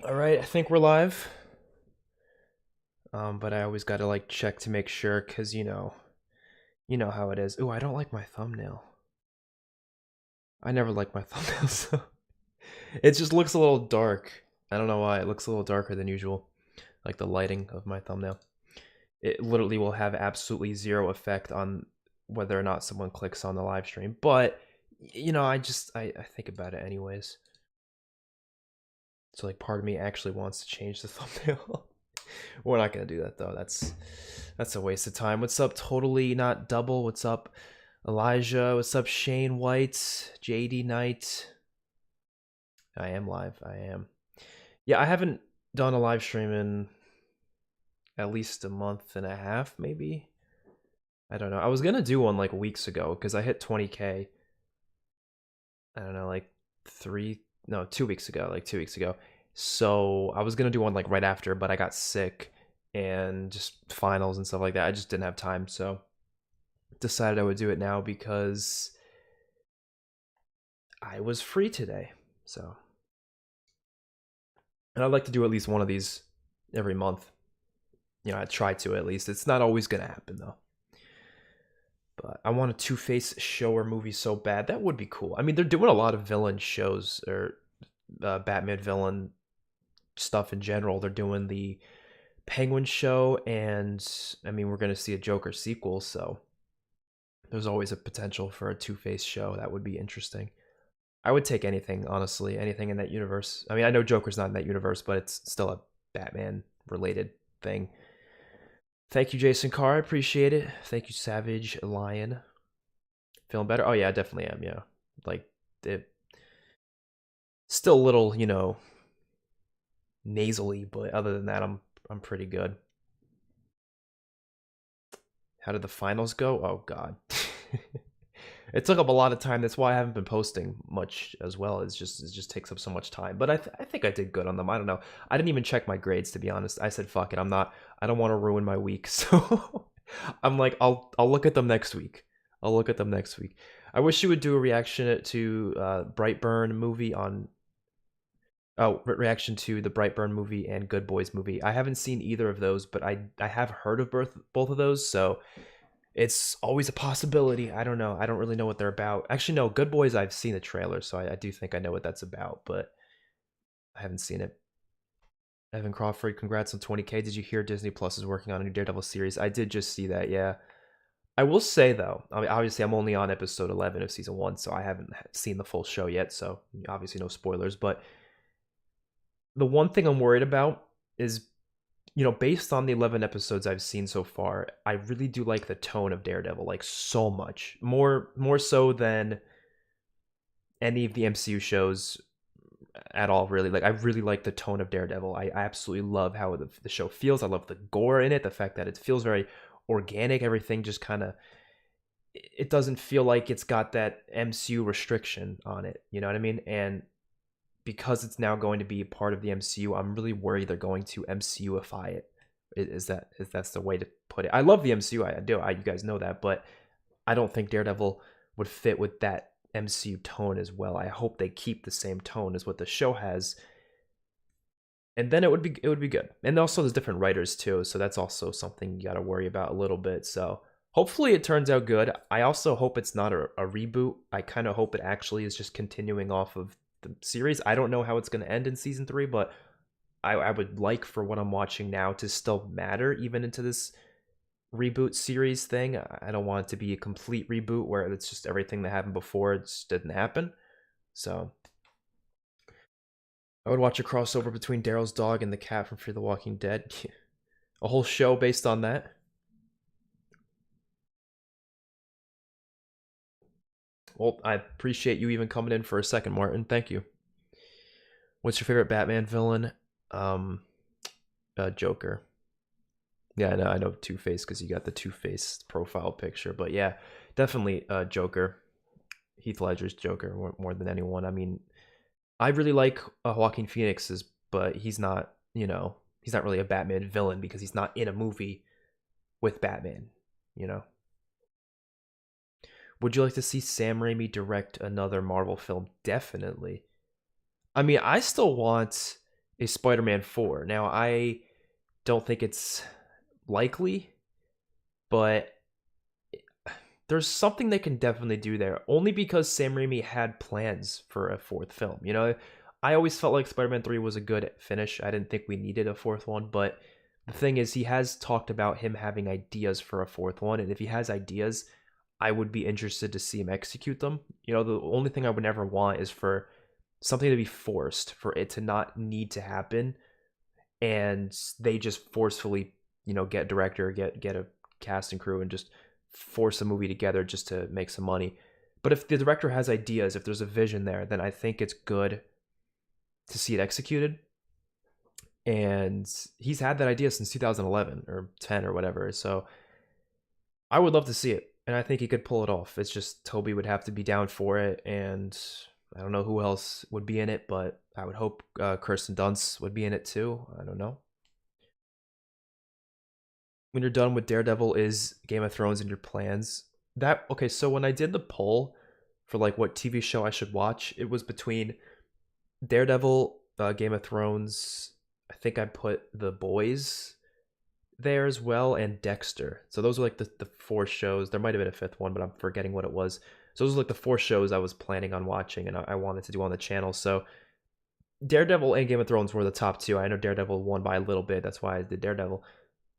All right, I think we're live. But I always gotta like check to make sure, cause you know how it is. Ooh, I don't like my thumbnail. I never like my thumbnail, so it just looks a little dark. I don't know why. It looks a little darker than usual, like the lighting of my thumbnail. It literally will have absolutely zero effect on whether or not someone clicks on the live stream. But I think about it anyways. So like, part of me actually wants to change the thumbnail. We're not gonna do that though. That's a waste of time. What's up, Totally Not Double? What's up, Elijah? What's up, Shane White? JD Knight? I am live. I am. Yeah, I haven't done a live stream in at least a month and a half, maybe. I don't know. I was gonna do one like weeks ago because I hit 20K. I don't know, like 2 weeks ago, like 2 weeks ago. So I was gonna do one like right after, but I got sick and just finals and stuff like that. I just didn't have time, so decided I would do it now because I was free today. So, and I'd like to do at least one of these every month. I try to at least. It's not always gonna happen though. But I want a Two-Face show or movie so bad. That would be cool. I mean, they're doing a lot of villain shows or Batman villain stuff in general. They're doing the Penguin show, and I mean, we're gonna see a Joker sequel, so there's always a potential for a Two-Face show. That would be interesting. I would take anything, honestly, anything in that universe. I mean, I know Joker's not in that universe, but it's still a Batman related thing. Thank you, Jason Carr. I appreciate it. Thank you, Savage Lion. Feeling better? Oh yeah, I definitely am. Yeah, like it. Still a little, nasally, but other than that, I'm pretty good. How did the finals go? Oh God. It took up a lot of time. That's why I haven't been posting much as well. It just takes up so much time. But I think I did good on them. I don't know. I didn't even check my grades, to be honest. I said fuck it. I don't want to ruin my week. So I'm like, I'll look at them next week. I'll look at them next week. I wish you would do a reaction to Brightburn movie on reaction to the Brightburn movie and Good Boys movie. I haven't seen either of those, but I have heard of both of those, so it's always a possibility. I don't know. I don't really know what they're about. Actually, no, Good Boys, I've seen the trailer, so I do think I know what that's about, but I haven't seen it. Evan Crawford, congrats on 20K. Did you hear Disney Plus is working on a new Daredevil series? I did just see that, yeah. I will say, though, I mean, obviously, I'm only on episode 11 of season 1, so I haven't seen the full show yet, so obviously no spoilers, but the one thing I'm worried about is, based on the 11 episodes I've seen so far, I really do like the tone of Daredevil, like so much more so than any of the MCU shows at all. Really, like I really like the tone of Daredevil. I absolutely love how the show feels. I love the gore in it, the fact that it feels very organic. Everything just kind of, it doesn't feel like it's got that MCU restriction on it. You know what I mean? And because it's now going to be a part of the MCU, I'm really worried they're going to MCUify it. Is that's the way to put it? I love the MCU, I do. You guys know that, but I don't think Daredevil would fit with that MCU tone as well. I hope they keep the same tone as what the show has, and then it would be good. And also, there's different writers too, so that's also something you got to worry about a little bit. So hopefully, it turns out good. I also hope it's not a reboot. I kind of hope it actually is just continuing off of the series. I don't know how it's going to end in season 3, but I would like for what I'm watching now to still matter even into this reboot series thing. I don't want it to be a complete reboot where it's just everything that happened before it just didn't happen. So I would watch a crossover between Daryl's dog and the cat from Fear the Walking Dead. A whole show based on that. Well, I appreciate you even coming in for a second, Martin. Thank you. What's your favorite Batman villain? Um, Joker. Yeah, I know Two-Face because you got the Two-Face profile picture. But yeah, definitely Joker. Heath Ledger's Joker more than anyone. I mean, I really like Joaquin Phoenix's, but he's not, he's not really a Batman villain because he's not in a movie with Batman, you know? Would you like to see Sam Raimi direct another Marvel film? Definitely. I mean, I still want a Spider-Man 4. Now, I don't think it's likely, but there's something they can definitely do there, only because Sam Raimi had plans for a fourth film. You know, I always felt like Spider-Man 3 was a good finish. I didn't think we needed a fourth one, but the thing is, he has talked about him having ideas for a fourth one, and if he has ideas, I would be interested to see him execute them. You know, the only thing I would never want is for something to be forced, for it to not need to happen, and they just forcefully, get a director, get a cast and crew, and just force a movie together just to make some money. But if the director has ideas, if there's a vision there, then I think it's good to see it executed. And he's had that idea since 2011 or 10 or whatever. So I would love to see it. And I think he could pull it off. It's just Toby would have to be down for it. And I don't know who else would be in it, but I would hope Kirsten Dunst would be in it too. I don't know. When you're done with Daredevil, is Game of Thrones in your plans? That okay, so when I did the poll for like what TV show I should watch, it was between Daredevil, Game of Thrones, I think I put The Boys there as well, and Dexter. So those are like the four shows. There might have been a fifth one, but I'm forgetting what it was. So those are like the four shows I was planning on watching and I wanted to do on the channel. So Daredevil and Game of Thrones were the top two. I know Daredevil won by a little bit. That's why I did Daredevil.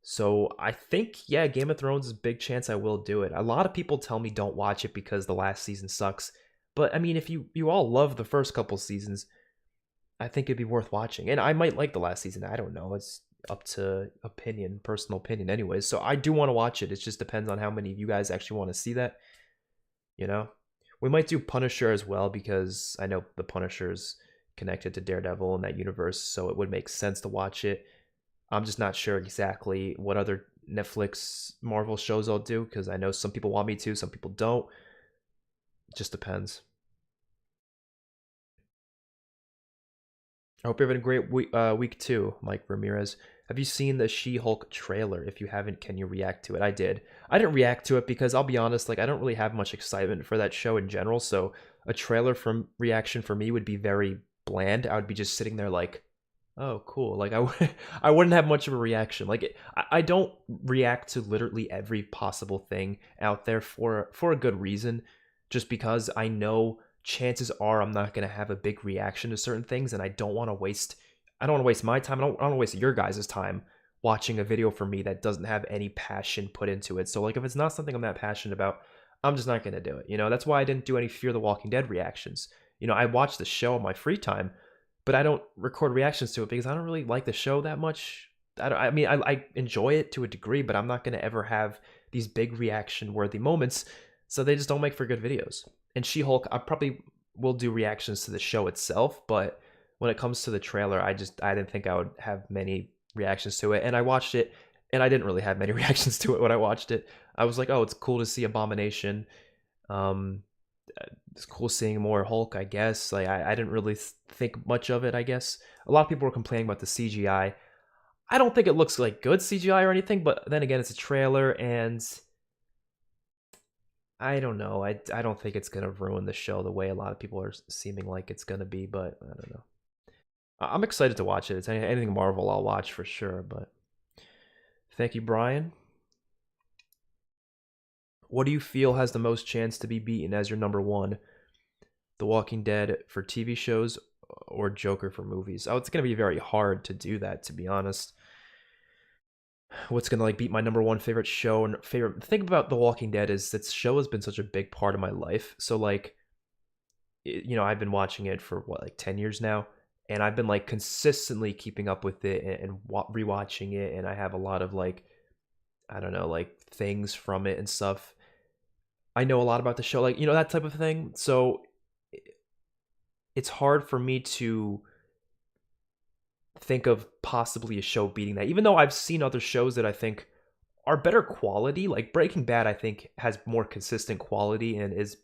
So I think, yeah, Game of Thrones is a big chance I will do it. A lot of people tell me don't watch it because the last season sucks. But I mean, if you all love the first couple seasons, I think it'd be worth watching. And I might like the last season. I don't know. It's up to opinion, personal opinion anyways. So I do want to watch it. It just depends on how many of you guys actually want to see that, you know? We might do Punisher as well because I know the Punisher's connected to Daredevil in that universe, so it would make sense to watch it. I'm just not sure exactly what other Netflix Marvel shows I'll do because I know some people want me to, some people don't. It just depends. I hope you're having a great week too, Mike Ramirez. Have you seen the She-Hulk trailer? If you haven't, can you react to it? I did. I didn't react to it because I'll be honest, like I don't really have much excitement for that show in general. So a trailer from reaction for me would be very bland. I would be just sitting there like, oh, cool. Like I wouldn't have much of a reaction. Like I don't react to literally every possible thing out there for a good reason, just because I know chances are I'm not going to have a big reaction to certain things, and I don't want to waste. I don't want to waste my time. I don't want to waste your guys' time watching a video for me that doesn't have any passion put into it. So like if it's not something I'm that passionate about, I'm just not going to do it. You know, that's why I didn't do any Fear the Walking Dead reactions. You know, I watch the show on my free time, but I don't record reactions to it because I don't really like the show that much. I mean, I enjoy it to a degree, but I'm not going to ever have these big reaction worthy moments. So they just don't make for good videos. And She-Hulk, I probably will do reactions to the show itself, but when it comes to the trailer, I didn't think I would have many reactions to it. And I watched it, and I didn't really have many reactions to it when I watched it. I was like, oh, it's cool to see Abomination. Um, it's cool seeing more Hulk, I guess. Like I didn't really think much of it, I guess. A lot of people were complaining about the CGI. I don't think it looks like good CGI or anything, but then again, it's a trailer, and I don't know. I don't think it's gonna ruin the show the way a lot of people are seeming like it's gonna be, but I don't know. I'm excited to watch it. It's anything Marvel I'll watch for sure, but thank you, Brian. What do you feel has the most chance to be beaten as your number one? The Walking Dead for TV shows or Joker for movies? Oh, it's gonna be very hard to do that, to be honest. What's gonna like beat my number one favorite show and favorite thing about The Walking Dead is that show has been such a big part of my life. So like, I've been watching it for what, like 10 years now, and I've been like consistently keeping up with it and rewatching it, and I have a lot of like, I don't know, like things from it and stuff. I know a lot about the show, like, that type of thing. So it's hard for me to think of possibly a show beating that, even though I've seen other shows that I think are better quality. Like Breaking Bad, I think has more consistent quality and is,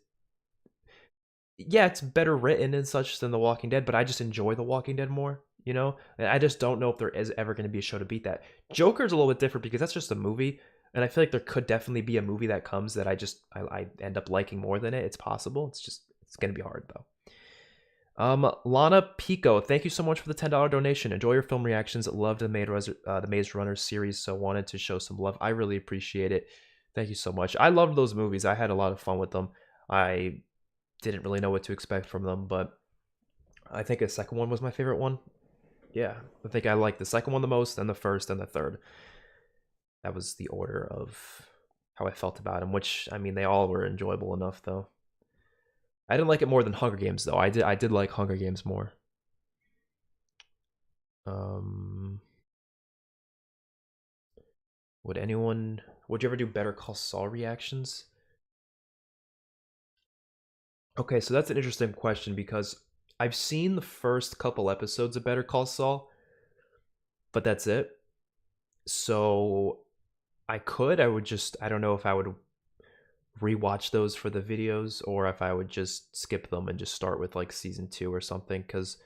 yeah, it's better written and such than The Walking Dead, but I just enjoy The Walking Dead more, And I just don't know if there is ever going to be a show to beat that. Joker's a little bit different because that's just a movie, and I feel like there could definitely be a movie that comes that I end up liking more than it. It's possible. It's going to be hard though. Lana Pico, thank you so much for the $10 donation. Enjoy your film reactions. Loved the Maze Runner series, so wanted to show some love. I really appreciate it. Thank you so much. I loved those movies. I had a lot of fun with them. I didn't really know what to expect from them, but I think the second one was my favorite one. Yeah, I think I liked the second one the most, and the first and the third. That was the order of how I felt about them, which, I mean, they all were enjoyable enough, though. I didn't like it more than Hunger Games, though. I did like Hunger Games more. Um, would you ever do Better Call Saul reactions? Okay, so that's an interesting question because I've seen the first couple episodes of Better Call Saul, but that's it. So I would just, I don't know if I would rewatch those for the videos or if I would just skip them and just start with like season 2 or something, because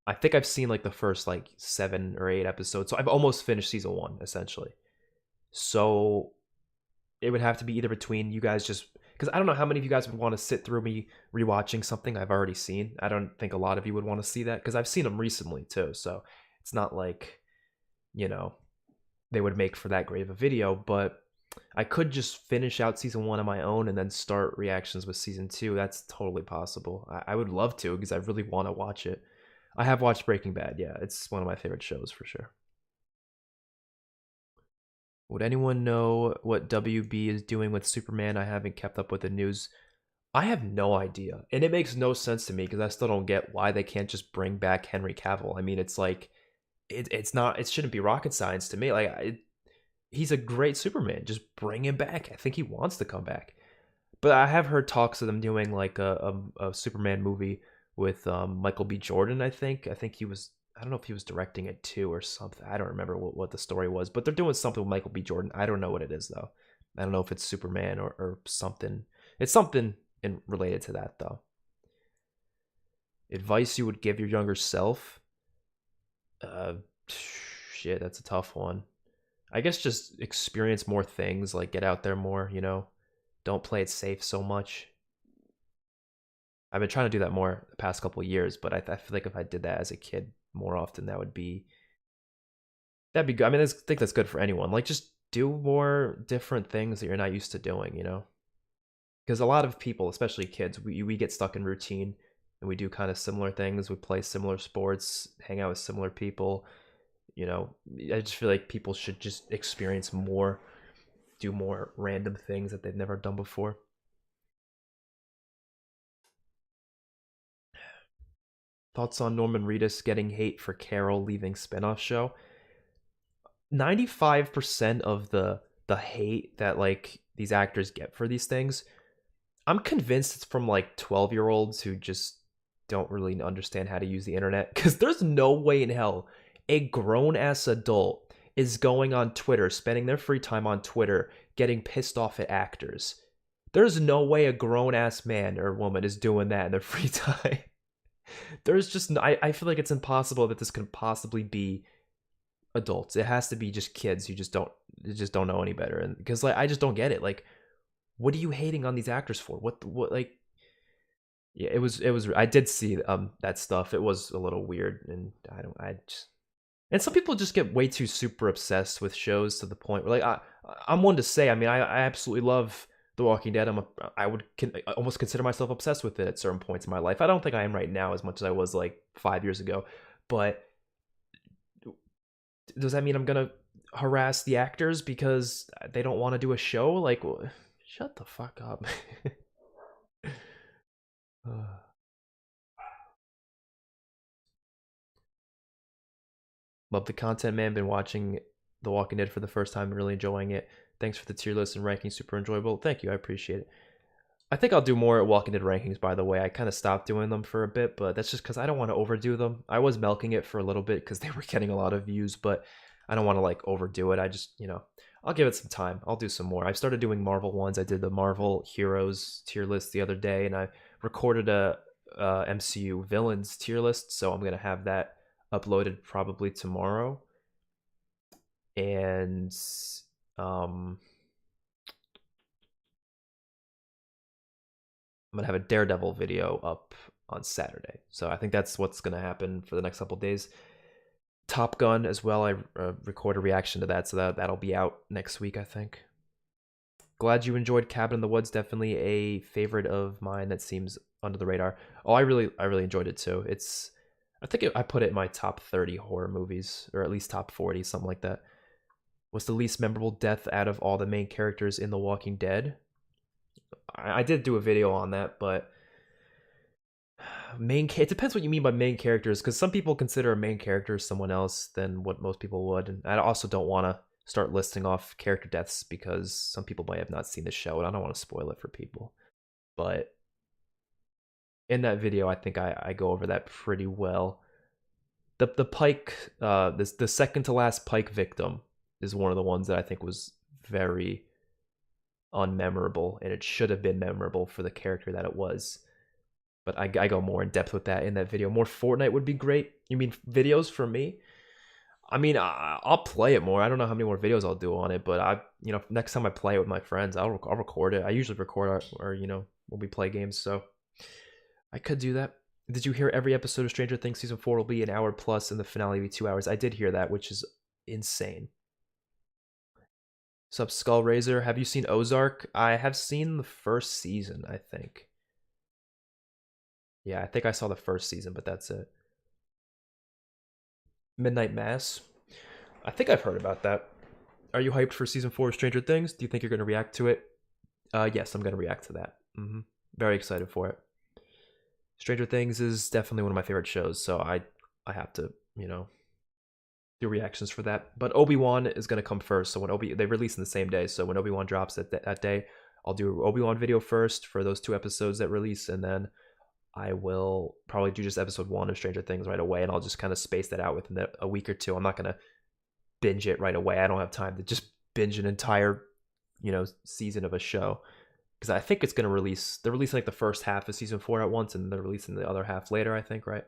I think I've seen like the first like 7 or 8 episodes. So I've almost finished season 1 essentially. So it would have to be either between you guys just, because I don't know how many of you guys would want to sit through me rewatching something I've already seen. I don't think a lot of you would want to see that because I've seen them recently too. So it's not like, you know, they would make for that great of a video, but I could just finish out season 1 on my own and then start reactions with season 2. That's totally possible. I would love to because I really want to watch it. I have watched Breaking Bad. Yeah, it's one of my favorite shows for sure. Would anyone know what WB is doing with Superman? I haven't kept up with the news. I have no idea. And it makes no sense to me because I still don't get why they can't just bring back Henry Cavill. I mean, it's like it's not, it shouldn't be rocket science to me. He's a great Superman. Just bring him back. I think he wants to come back. But I have heard talks of them doing like a Superman movie with Michael B. Jordan. I think he was. I don't know if he was directing it too or something. I don't remember what the story was, but they're doing something with Michael B. Jordan. I don't know what it is though. I don't know if it's Superman or something. It's something related to that though. Advice you would give your younger self? Uh, shit, that's a tough one. I guess just experience more things, like get out there more. Don't play it safe so much. I've been trying to do that more the past couple of years, but I feel like if I did that as a kid more often, that'd be good. I mean, I think that's good for anyone. Like, just do more different things that you're not used to doing. Because a lot of people, especially kids, we get stuck in routine and we do kind of similar things. We play similar sports, hang out with similar people. I just feel like people should just experience more, do more random things that they've never done before. Thoughts on Norman Reedus getting hate for Carol leaving spinoff show? 95% of the hate that like these actors get for these things, I'm convinced it's from like 12-year-olds who just don't really understand how to use the internet, cuz there's no way in hell a grown ass adult is going on Twitter, spending their free time on Twitter getting pissed off at actors. There's no way a grown ass man or woman is doing that in their free time. There's just I feel like it's impossible that this could possibly be adults. It has to be just kids who just don't know any better. And because like I just don't get it. Like, what are you hating on these actors for? What like? Yeah, it was. I did see that stuff. It was a little weird, and I just, and some people just get way too super obsessed with shows to the point where like I'm one to say. I mean, I absolutely love The Walking Dead. I would almost consider myself obsessed with it at certain points in my life. I don't think I am right now as much as I was like 5 years ago, but does that mean I'm gonna harass the actors because they don't want to do a show? Like, shut the fuck up. Love the content, man. Been watching The Walking Dead for the first time and really enjoying it. Thanks for the tier list and ranking. Super enjoyable. Thank you. I appreciate it. I think I'll do more Walking Dead rankings, by the way. I kind of stopped doing them for a bit, but that's just because I don't want to overdo them. I was milking it for a little bit because they were getting a lot of views, but I don't want to like overdo it. I just, I'll give it some time. I'll do some more. I started doing Marvel ones. I did the Marvel Heroes tier list the other day, and I recorded a MCU villains tier list, so I'm gonna have that uploaded probably tomorrow. And um, I'm gonna have a Daredevil video up on Saturday. So I think that's what's going to happen for the next couple days. Top Gun as well. I record a reaction to that, so that'll be out next week, I think. Glad you enjoyed Cabin in the Woods. Definitely a favorite of mine that seems under the radar. Oh, I really enjoyed it too. I put it in my top 30 horror movies, or at least top 40, something like that. What's the least memorable death out of all the main characters in The Walking Dead? I did do a video on that, but it depends what you mean by main characters, because some people consider a main character someone else than what most people would, and I also don't want to start listing off character deaths because some people might have not seen the show, and I don't want to spoil it for people. But in that video, I think I go over that pretty well. The Pike, the second to last Pike victim is one of the ones that I think was very unmemorable, and it should have been memorable for the character that it was. But I go more in depth with that in that video. More Fortnite would be great. You mean videos for me? I mean, I'll play it more. I don't know how many more videos I'll do on it, but next time I play it with my friends, I'll record it. I usually record or when we play games, so I could do that. Did you hear every episode of Stranger Things season 4 will be an hour plus and the finale will be 2 hours? I did hear that, which is insane. Sup, Skull Razor? Have you seen Ozark? I have seen the first season, I think. Yeah, I think I saw the first season, but that's it. Midnight Mass. I think I've heard about that. Are you hyped for season 4 of Stranger Things? Do you think you're going to react to it? Yes, I'm going to react to that. Very excited for it. Stranger Things is definitely one of my favorite shows, so I have to, do reactions for that. But Obi-Wan is going to come first, so when they release in the same day, so when Obi-Wan drops that day, I'll do Obi-Wan video first for those 2 episodes that release, and then I will probably do just episode 1 of Stranger Things right away, and I'll just kind of space that out within a week or 2. I'm not going to binge it right away. I don't have time to just binge an entire, season of a show, because I think it's going to release. They're releasing like the first half of season 4 at once, and they're releasing the other half later, I think, right?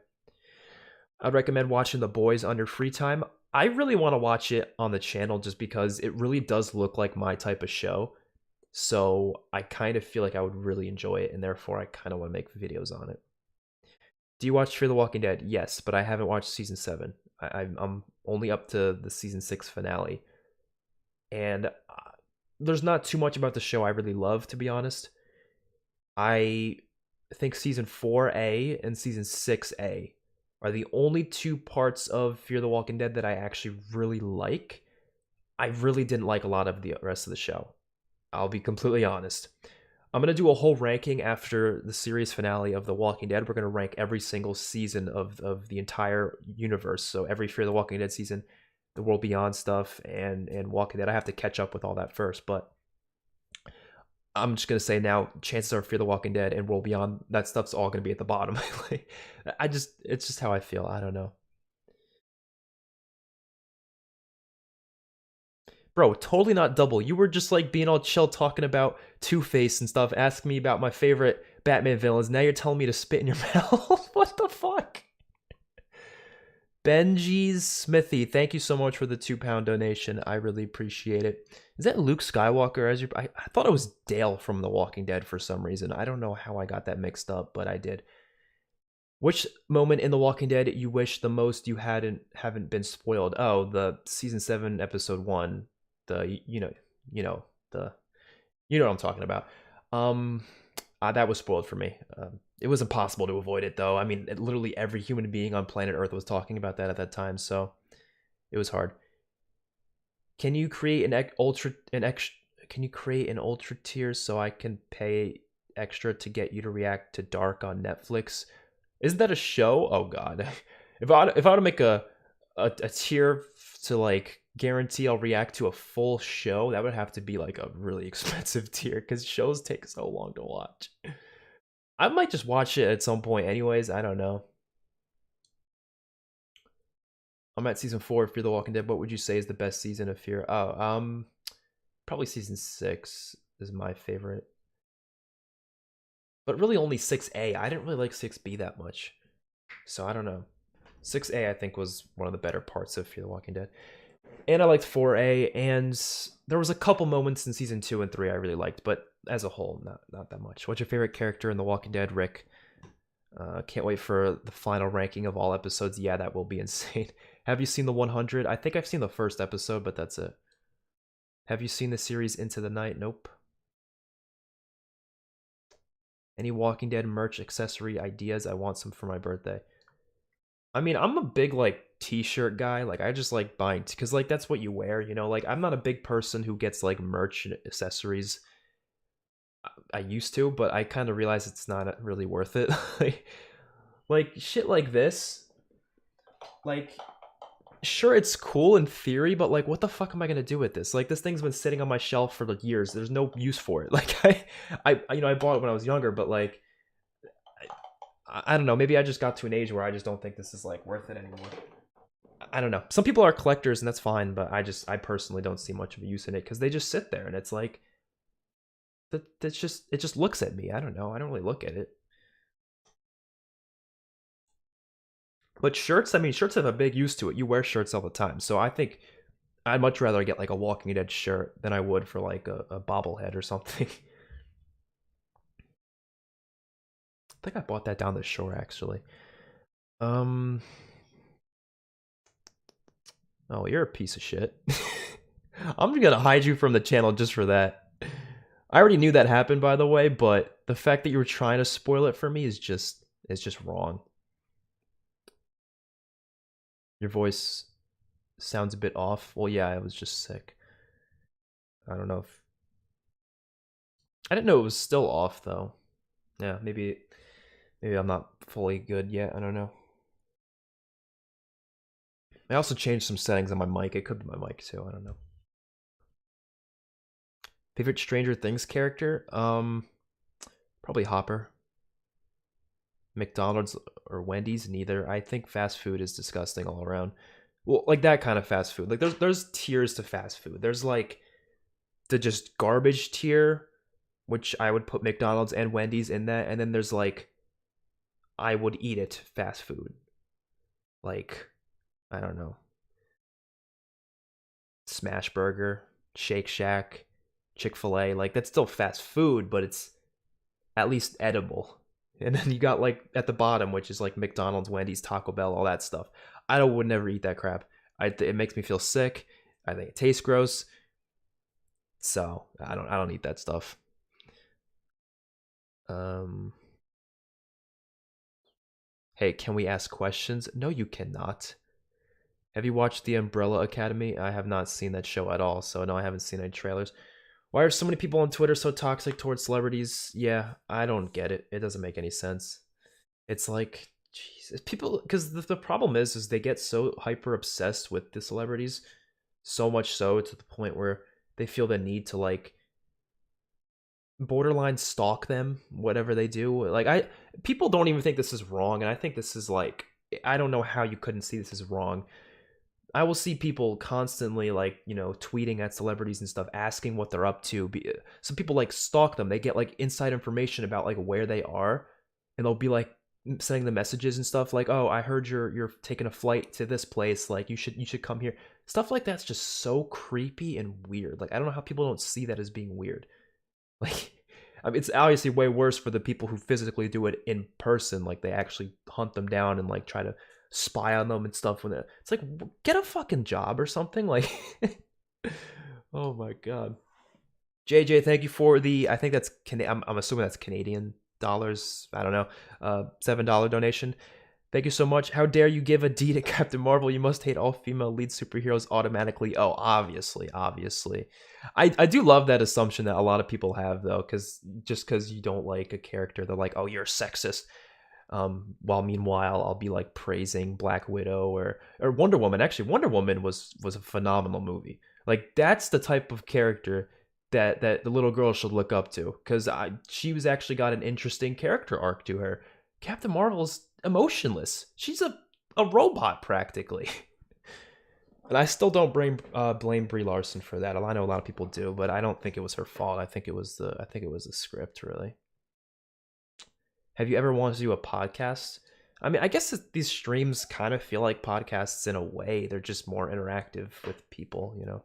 I'd recommend watching The Boys on your free time. I really want to watch it on the channel just because it really does look like my type of show. So I kind of feel like I would really enjoy it, and therefore I kind of want to make videos on it. Do you watch Fear the Walking Dead? Yes, but I haven't watched season 7. I'm only up to the season 6 finale. And there's not too much about the show I really love, to be honest. I think season 4A and season 6A are the only 2 parts of Fear the Walking Dead that I actually really like. I really didn't like a lot of the rest of the show. I'll be completely honest. I'm going to do a whole ranking after the series finale of The Walking Dead. We're going to rank every single season of the entire universe. So every Fear the Walking Dead season, the World Beyond stuff, and Walking Dead. I have to catch up with all that first, but I'm just going to say now, chances are Fear the Walking Dead and World Beyond, that stuff's all going to be at the bottom. It's just how I feel. I don't know. Bro, totally not double. You were just like being all chill talking about Two-Face and stuff, asking me about my favorite Batman villains. Now you're telling me to spit in your mouth? What the fuck? Benji's Smithy, thank you so much for the £2 donation. I really appreciate it. Is that Luke Skywalker as your... I thought it was Dale from The Walking Dead for some reason. I don't know how I got that mixed up, but I did. Which moment in The Walking Dead you wish the most you haven't been spoiled? Oh, the season 7 episode 1. You know what I'm talking about. That was spoiled for me. It was impossible to avoid it, though. I mean, literally every human being on planet Earth was talking about that at that time, so it was hard. Can you create an ultra tier so I can pay extra to get you to react to Dark on Netflix? Isn't that a show? Oh God, if I were to make a tier to like guarantee I'll react to a full show, that would have to be like a really expensive tier because shows take so long to watch. I might just watch it at some point anyways. I don't know. I'm at season 4 of Fear the Walking Dead. What would you say is the best season of Fear? Oh, probably season 6 is my favorite. But really only 6A. I didn't really like 6B that much. So I don't know. 6A I think was one of the better parts of Fear the Walking Dead. And I liked 4A, and there was a couple moments in season 2 and 3 I really liked, but as a whole, not that much. What's your favorite character in The Walking Dead, Rick? Can't wait for the final ranking of all episodes. Yeah, that will be insane. Have you seen the 100? I think I've seen the first episode, but that's it. Have you seen the series Into the Night? Nope. Any Walking Dead merch accessory ideas? I want some for my birthday. I mean, I'm a big like t-shirt guy. Like I just like buying because like that's what you wear, you know? Like I'm not a big person who gets like merch and accessories. I used to, but I kind of realize it's not really worth it. like shit like this. Like sure it's cool in theory, but like what the fuck am I gonna do with this? Like this thing's been sitting on my shelf for like years. There's no use for it. Like I bought it when I was younger, but like I don't know. Maybe I just got to an age where I just don't think this is like worth it anymore. I don't know. Some people are collectors and that's fine, but I personally don't see much of a use in it because they just sit there and it's like that's just it just looks at me. I don't know. I don't really look at it. But shirts, I mean, shirts have a big use to it. You wear shirts all the time, so I think I'd much rather get like a Walking Dead shirt than I would for like a bobblehead or something. I think I bought that down the shore actually. Um. Oh, you're a piece of shit. I'm gonna hide you from the channel just for that. I already knew that happened, by the way, but the fact that you were trying to spoil it for me is just wrong. Your voice sounds a bit off. Well, yeah, I was just sick. I don't know if I didn't know it was still off though. Yeah, maybe I'm not fully good yet. I don't know. I also changed some settings on my mic. It could be my mic too. I don't know. Favorite Stranger Things character? Probably Hopper. McDonald's or Wendy's? Neither. I think fast food is disgusting all around. Well, like that kind of fast food. Like there's tiers to fast food. There's like the just garbage tier, which I would put McDonald's and Wendy's in that, and then there's like I would eat it fast food. Like I don't know. Smash Burger, Shake Shack, Chick-fil-A. Like that's still fast food, but it's at least edible. And then you got like at the bottom, which is like McDonald's, Wendy's, Taco Bell, all that stuff. Would never eat that crap. It makes me feel sick. I think it tastes gross. So I don't eat that stuff. Um, hey, can we ask questions? No, you cannot. Have you watched The Umbrella Academy? I have not seen that show at all, so no, I haven't seen any trailers. Why are so many people on Twitter so toxic towards celebrities? Yeah, I don't get it. It doesn't make any sense. It's like, Jesus, people, because the problem is they get so hyper obsessed with the celebrities, so much so to the point where they feel the need to like borderline stalk them, whatever they do. Like people don't even think this is wrong, and I think this is like, I don't know how you couldn't see this is wrong. I will see people constantly like, you know, tweeting at celebrities and stuff, asking what they're up to. Some people like stalk them. They get like inside information about like where they are, and they'll be like sending the messages and stuff like, "Oh, I heard you're taking a flight to this place. Like you should come here." Stuff like that's just so creepy and weird. Like I don't know how people don't see that as being weird. Like I mean, it's obviously way worse for the people who physically do it in person. Like they actually hunt them down and like try to spy on them and stuff. When it's like, get a fucking job or something. Like, oh my god. JJ, thank you for the. I think that's I'm assuming that's Canadian dollars. I don't know. $7 donation. Thank you so much. How dare you give a D to Captain Marvel? You must hate all female lead superheroes automatically. Oh, obviously. I do love that assumption that a lot of people have though, because just because you don't like a character, they're like, oh, you're sexist. While meanwhile I'll be like praising Black Widow or Wonder Woman. Actually, Wonder Woman was a phenomenal movie. Like that's the type of character that the little girl should look up to, because she was actually got an interesting character arc to her. Captain Marvel's emotionless. She's a robot practically. And I still don't blame Brie Larson for that. I know a lot of people do, but I don't think it was her fault. I think it was the script, really. Have you ever wanted to do a podcast? I mean, I guess these streams kind of feel like podcasts in a way. They're just more interactive with people, you know.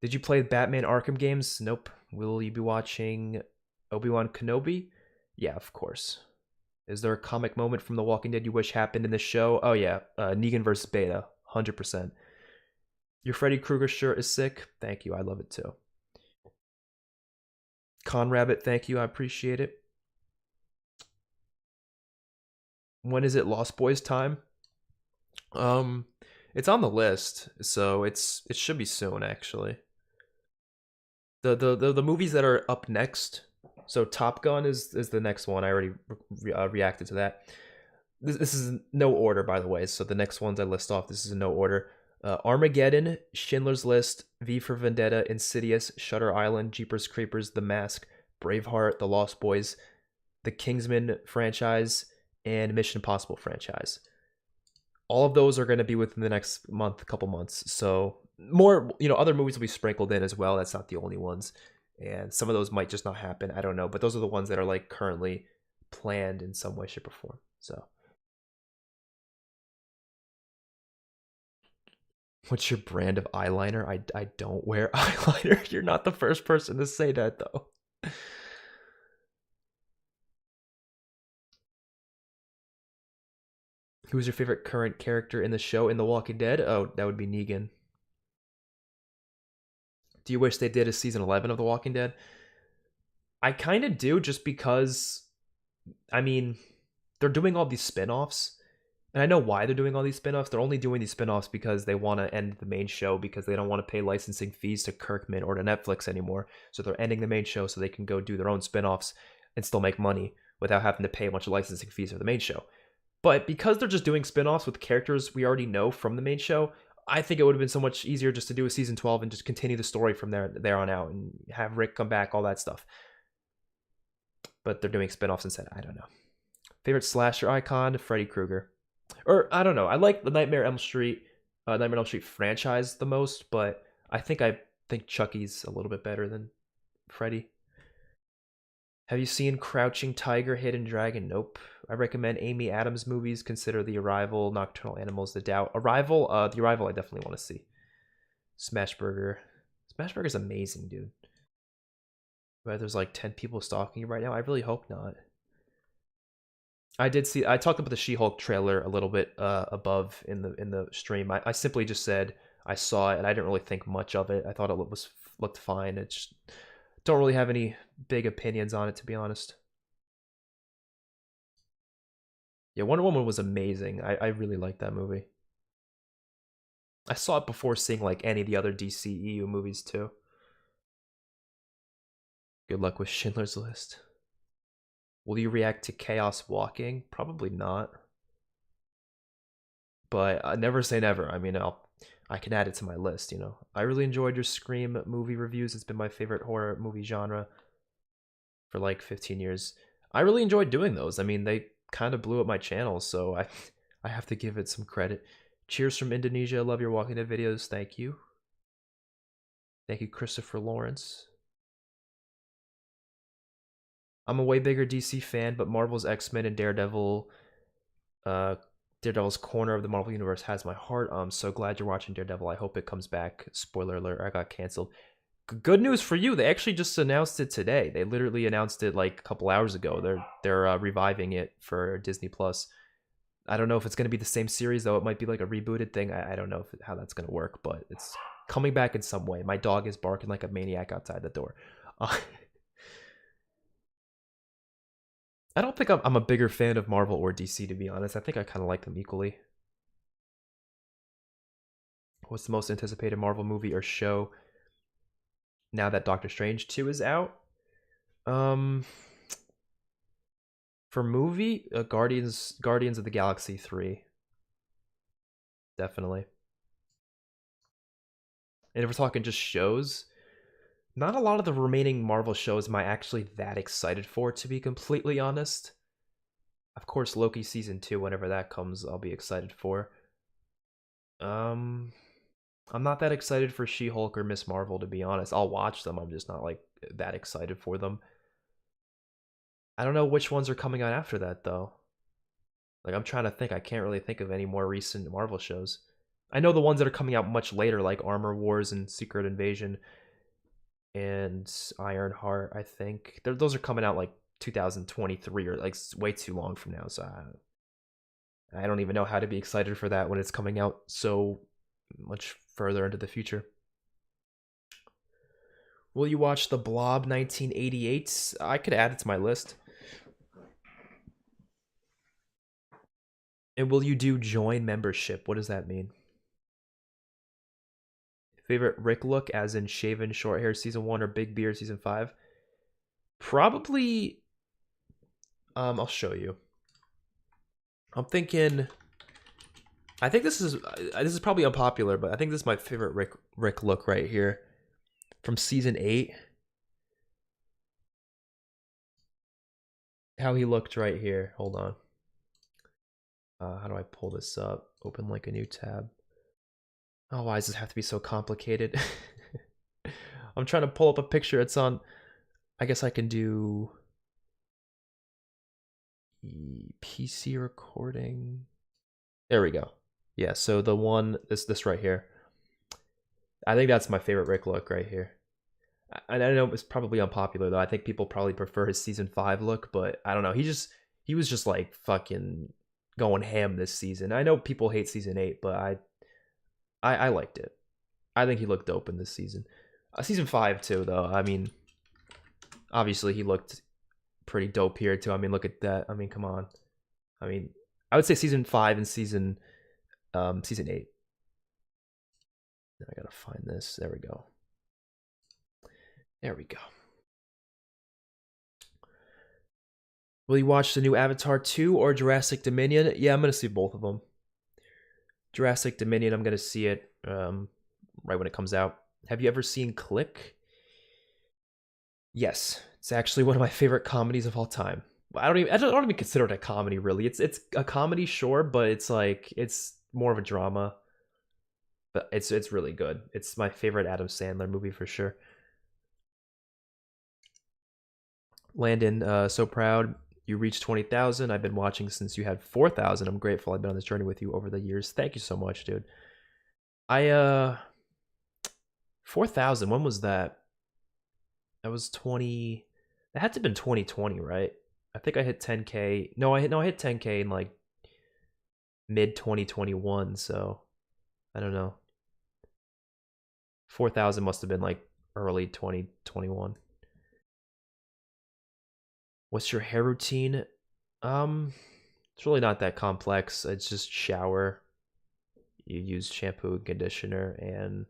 Did you play Batman Arkham games? Nope. Will you be watching Obi-Wan Kenobi? Yeah, of course. Is there a comic moment from The Walking Dead you wish happened in the show? Oh yeah, Negan versus Beta, 100%. Your Freddy Krueger shirt is sick. Thank you, I love it too. Con Rabbit, thank you, I appreciate it. When is it Lost Boys time? Um, it's on the list, so it should be soon actually. The movies that are up next. So Top Gun is the next one. I already reacted to that. This is no order, by the way. So the next ones I list off, this is in no order. Armageddon, Schindler's List, V for Vendetta, Insidious, Shutter Island, Jeepers Creepers, The Mask, Braveheart, The Lost Boys, the Kingsman franchise, and Mission Impossible franchise. All of those are going to be within the next month, couple months. So more, other movies will be sprinkled in as well. That's not the only ones, and some of those might just not happen. I don't know, but those are the ones that are like currently planned in some way, shape, or form. So, what's your brand of eyeliner? I don't wear eyeliner. You're not the first person to say that though. Who's your favorite current character in the show in The Walking Dead? Oh, that would be Negan. Do you wish they did a season 11 of The Walking Dead? I kind of do, just because, I mean, they're doing all these spin-offs, and I know why they're doing all these spin-offs. They're only doing these spin-offs because they want to end the main show, because they don't want to pay licensing fees to Kirkman or to Netflix anymore. So they're ending the main show so they can go do their own spin-offs and still make money without having to pay a bunch of licensing fees for the main show. But because they're just doing spin-offs with characters we already know from the main show, I think it would have been so much easier just to do a season 12 and just continue the story from there on out and have Rick come back, all that stuff. But they're doing spin-offs instead. I don't know. Favorite slasher icon? Freddy Krueger. Or I don't know. I like the Nightmare on Elm Street franchise the most, but I think Chucky's a little bit better than Freddy. Have you seen Crouching Tiger, Hidden Dragon? Nope. I recommend Amy Adams movies. Consider The Arrival, Nocturnal Animals, The Doubt. The Arrival I definitely want to see. Smashburger. Smashburger's amazing, dude. But there's like 10 people stalking you right now. I really hope not. I talked about the She-Hulk trailer a little bit above in the stream. I simply just said I saw it and I didn't really think much of it. I thought it looked fine. It just don't really have any big opinions on it, to be honest. Yeah, Wonder Woman was amazing. I really liked that movie. I saw it before seeing like any of the other DCEU movies too. Good luck with Schindler's List. Will you react to Chaos Walking? Probably not. But never say never. I mean, I can add it to my list. I really enjoyed your Scream movie reviews. It's been my favorite horror movie genre for like 15 years. I really enjoyed doing those. I mean, they kind of blew up my channel, so I have to give it some credit. Cheers from Indonesia. Love your Walking Dead videos. Thank you. Thank you, Christopher Lawrence. I'm a way bigger DC fan, but Marvel's X-Men and Daredevil's corner of the Marvel Universe has my heart. I'm so glad you're watching Daredevil. I hope it comes back. Spoiler alert, I got canceled. Good news for you. They actually just announced it today. They literally announced it like a couple hours ago. They're reviving it for Disney Plus. I don't know if it's going to be the same series, though. It might be like a rebooted thing. I don't know how that's going to work, but it's coming back in some way. My dog is barking like a maniac outside the door. I don't think I'm a bigger fan of Marvel or DC, to be honest. I think I kind of like them equally. What's the most anticipated Marvel movie or show now that Doctor Strange 2 is out? For movie, Guardians of the Galaxy 3. Definitely. And if we're talking just shows, not a lot of the remaining Marvel shows am I actually that excited for, to be completely honest. Of course, Loki season 2, whenever that comes, I'll be excited for. I'm not that excited for She-Hulk or Miss Marvel, to be honest. I'll watch them. I'm just not like that excited for them. I don't know which ones are coming out after that though. Like, I'm trying to think. I can't really think of any more recent Marvel shows. I know the ones that are coming out much later, like Armor Wars and Secret Invasion and Ironheart, I think. Those are coming out like 2023 or like way too long from now. So I don't even know how to be excited for that when it's coming out so much further into the future. Will you watch The Blob 1988? I could add it to my list. And will you do join membership? What does that mean? Favorite Rick look, as in shaven, short hair, season 1, or big beard, season 5? Probably. I'll show you. I'm thinking. I think this is probably unpopular, but I think this is my favorite Rick look right here, from season 8. How he looked right here. Hold on. How do I pull this up? Open like a new tab. Oh, why does this have to be so complicated? I'm trying to pull up a picture. It's on. I guess I can do PC recording. There we go. Yeah, so the one, this right here. I think that's my favorite Rick look right here. I know it's probably unpopular though. I think people probably prefer his season 5 look, but I don't know. He was just like fucking going ham this season. I know people hate season 8, but I liked it. I think he looked dope in this season. Season 5 too, though. I mean, obviously he looked pretty dope here too. I mean, look at that. I mean, come on. I mean, I would say season 5 and season 8. I gotta find this. There we go. There we go. Will you watch the new Avatar 2 or Jurassic Dominion? Yeah, I'm gonna see both of them. Jurassic Dominion, I'm gonna see it right when it comes out. Have you ever seen Click? Yes, it's actually one of my favorite comedies of all time. I don't even consider it a comedy really. It's a comedy, sure, but it's like it's more of a drama. But it's really good. It's my favorite Adam Sandler movie for sure. Landon, so proud you reached 20,000. I've been watching since you had 4,000. I'm grateful I've been on this journey with you over the years. Thank you so much, dude. 4,000, when was that? That was 20. That had to have been 2020, right? I think I hit 10K. No, I hit 10K in like mid 2021, so I don't know. 4,000 must have been like early 2021. What's your hair routine? It's really not that complex. It's just shower. You use shampoo and conditioner, and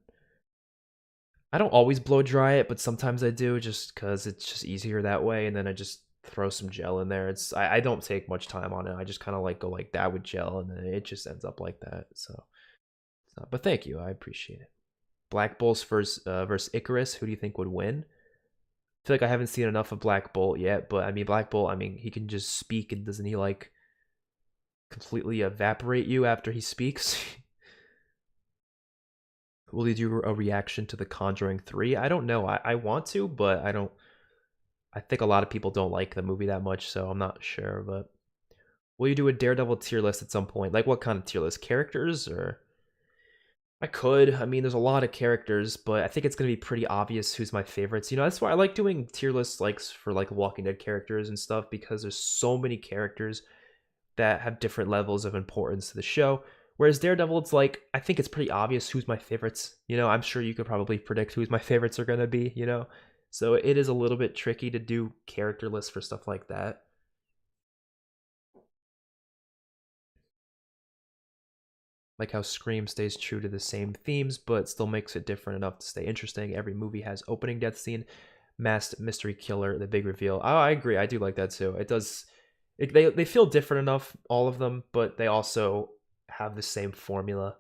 I don't always blow dry it, but sometimes I do just because it's just easier that way. And then I just throw some gel in there. I don't take much time on it. I just kind of like go like that with gel, and then it just ends up like that. So but thank you. I appreciate it. Black Bolt's versus Icarus. Who do you think would win? I feel like I haven't seen enough of Black Bolt yet, but I mean Black Bolt, I mean he can just speak, and doesn't he like completely evaporate you after he speaks? Will you do a reaction to The Conjuring 3? I don't know. I want to, but I don't. I think a lot of people don't like the movie that much, so I'm not sure. But will you do a Daredevil tier list at some point? Like what kind of tier list? Characters or? I could. I mean, there's a lot of characters, but I think it's gonna be pretty obvious who's my favorites. You know, that's why I like doing tier lists, like for like Walking Dead characters and stuff, because there's so many characters that have different levels of importance to the show. Whereas Daredevil, it's like I think it's pretty obvious who's my favorites. You know, I'm sure you could probably predict who's my favorites are gonna be. You know, so it is a little bit tricky to do character lists for stuff like that. Like how Scream stays true to the same themes, but still makes it different enough to stay interesting. Every movie has opening death scene, masked mystery killer, the big reveal. Oh, I agree. I do like that too. It does. They feel different enough, all of them, but they also have the same formula,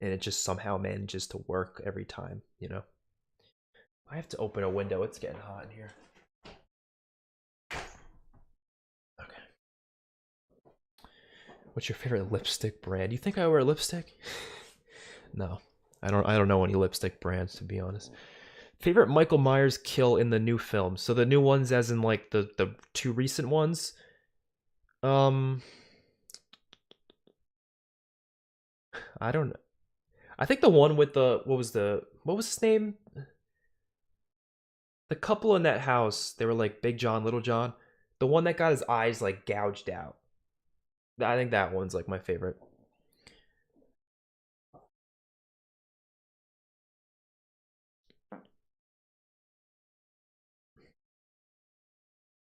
and it just somehow manages to work every time. You know. I have to open a window. It's getting hot in here. Okay. What's your favorite lipstick brand? You think I wear lipstick? No. I don't know any lipstick brands, to be honest. Favorite Michael Myers kill in the new film. So the new ones as in like the two recent ones. I don't know. I think the one with the what was his name? The couple in that house, they were like Big John, Little John. The one that got his eyes like gouged out. I think that one's like my favorite.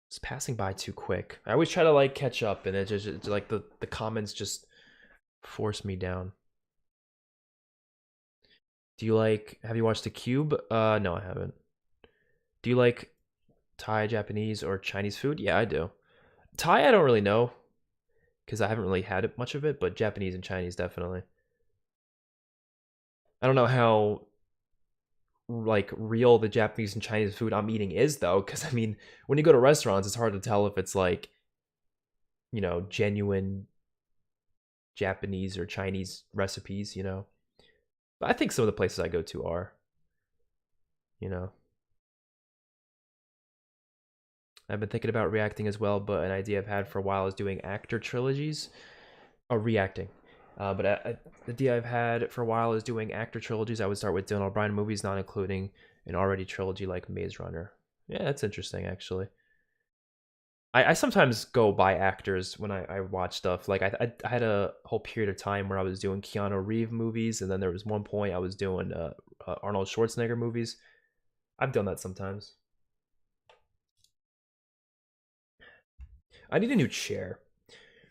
It's passing by too quick. I always try to like catch up, and it just it's like the comments just force me down. Do you like? Have you watched The Cube? No, I haven't. Do you like Thai, Japanese, or Chinese food? Yeah, I do. Thai, I don't really know because I haven't really had much of it, but Japanese and Chinese definitely. I don't know how like real the Japanese and Chinese food I'm eating is though, because I mean, when you go to restaurants, it's hard to tell if it's like genuine Japanese or Chinese recipes. But I think some of the places I go to are, you know. I've been thinking about reacting as well, but an idea I've had for a while is doing actor trilogies. Oh, reacting. But the idea I've had for a while is doing actor trilogies. I would start with Dylan O'Brien movies, not including an already trilogy like Maze Runner. Yeah, that's interesting, actually. I sometimes go by actors when I watch stuff. Like I had a whole period of time where I was doing Keanu Reeves movies, and then there was one point I was doing Arnold Schwarzenegger movies. I've done that sometimes. I need a new chair.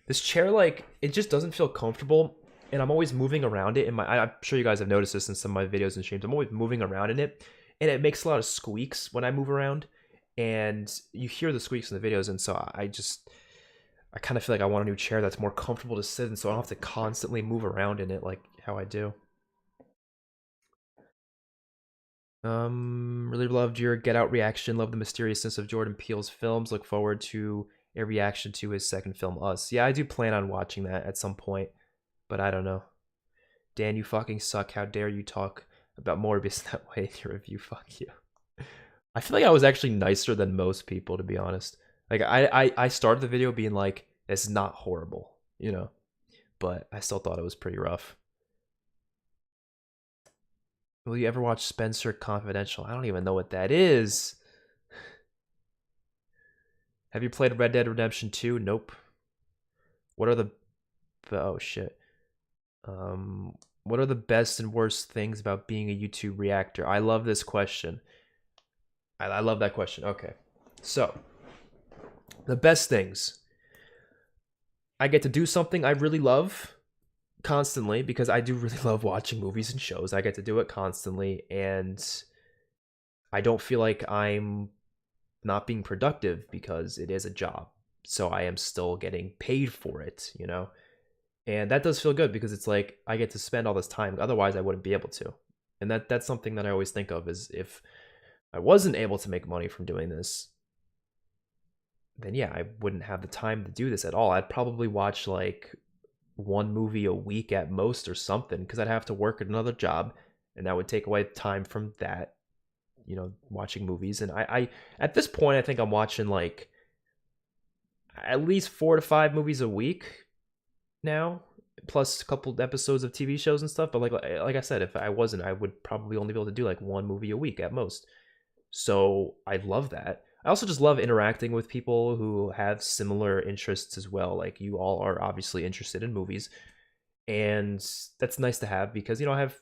This chair, like, it just doesn't feel comfortable, and I'm always moving around it. I'm sure you guys have noticed this in some of my videos and streams. I'm always moving around in it, and it makes a lot of squeaks when I move around, and you hear the squeaks in the videos. And so I kind of feel like I want a new chair that's more comfortable to sit in, so I don't have to constantly move around in it like how I do. Really loved your Get Out reaction. Love the mysteriousness of Jordan Peele's films. Look forward to a reaction to his second film, Us. Yeah, I do plan on watching that at some point, but I don't know. Dan, you fucking suck. How dare you talk about Morbius that way in your review? Fuck you. I feel like I was actually nicer than most people, to be honest. Like I started the video being like, it's not horrible, but I still thought it was pretty rough. Will you ever watch Spencer Confidential? I don't even know what that is. Have you played Red Dead Redemption 2? Nope. What are the oh shit. What are the best and worst things about being a YouTube reactor? I love this question. I love that question. Okay. So, the best things. I get to do something I really love constantly because I do really love watching movies and shows. I get to do it constantly, and I don't feel like I'm not being productive because it is a job. So I am still getting paid for it. And that does feel good because it's like I get to spend all this time. Otherwise, I wouldn't be able to. And that's something that I always think of is if I wasn't able to make money from doing this, then yeah, I wouldn't have the time to do this at all. I'd probably watch like one movie a week at most or something because I'd have to work at another job and that would take away time from that, watching movies. And I at this point, I think I'm watching like at least 4 to 5 movies a week now, plus a couple episodes of TV shows and stuff. But like I said, if I wasn't, I would probably only be able to do like one movie a week at most. So I love that. I also just love interacting with people who have similar interests as well. Like you all are obviously interested in movies, and that's nice to have because I have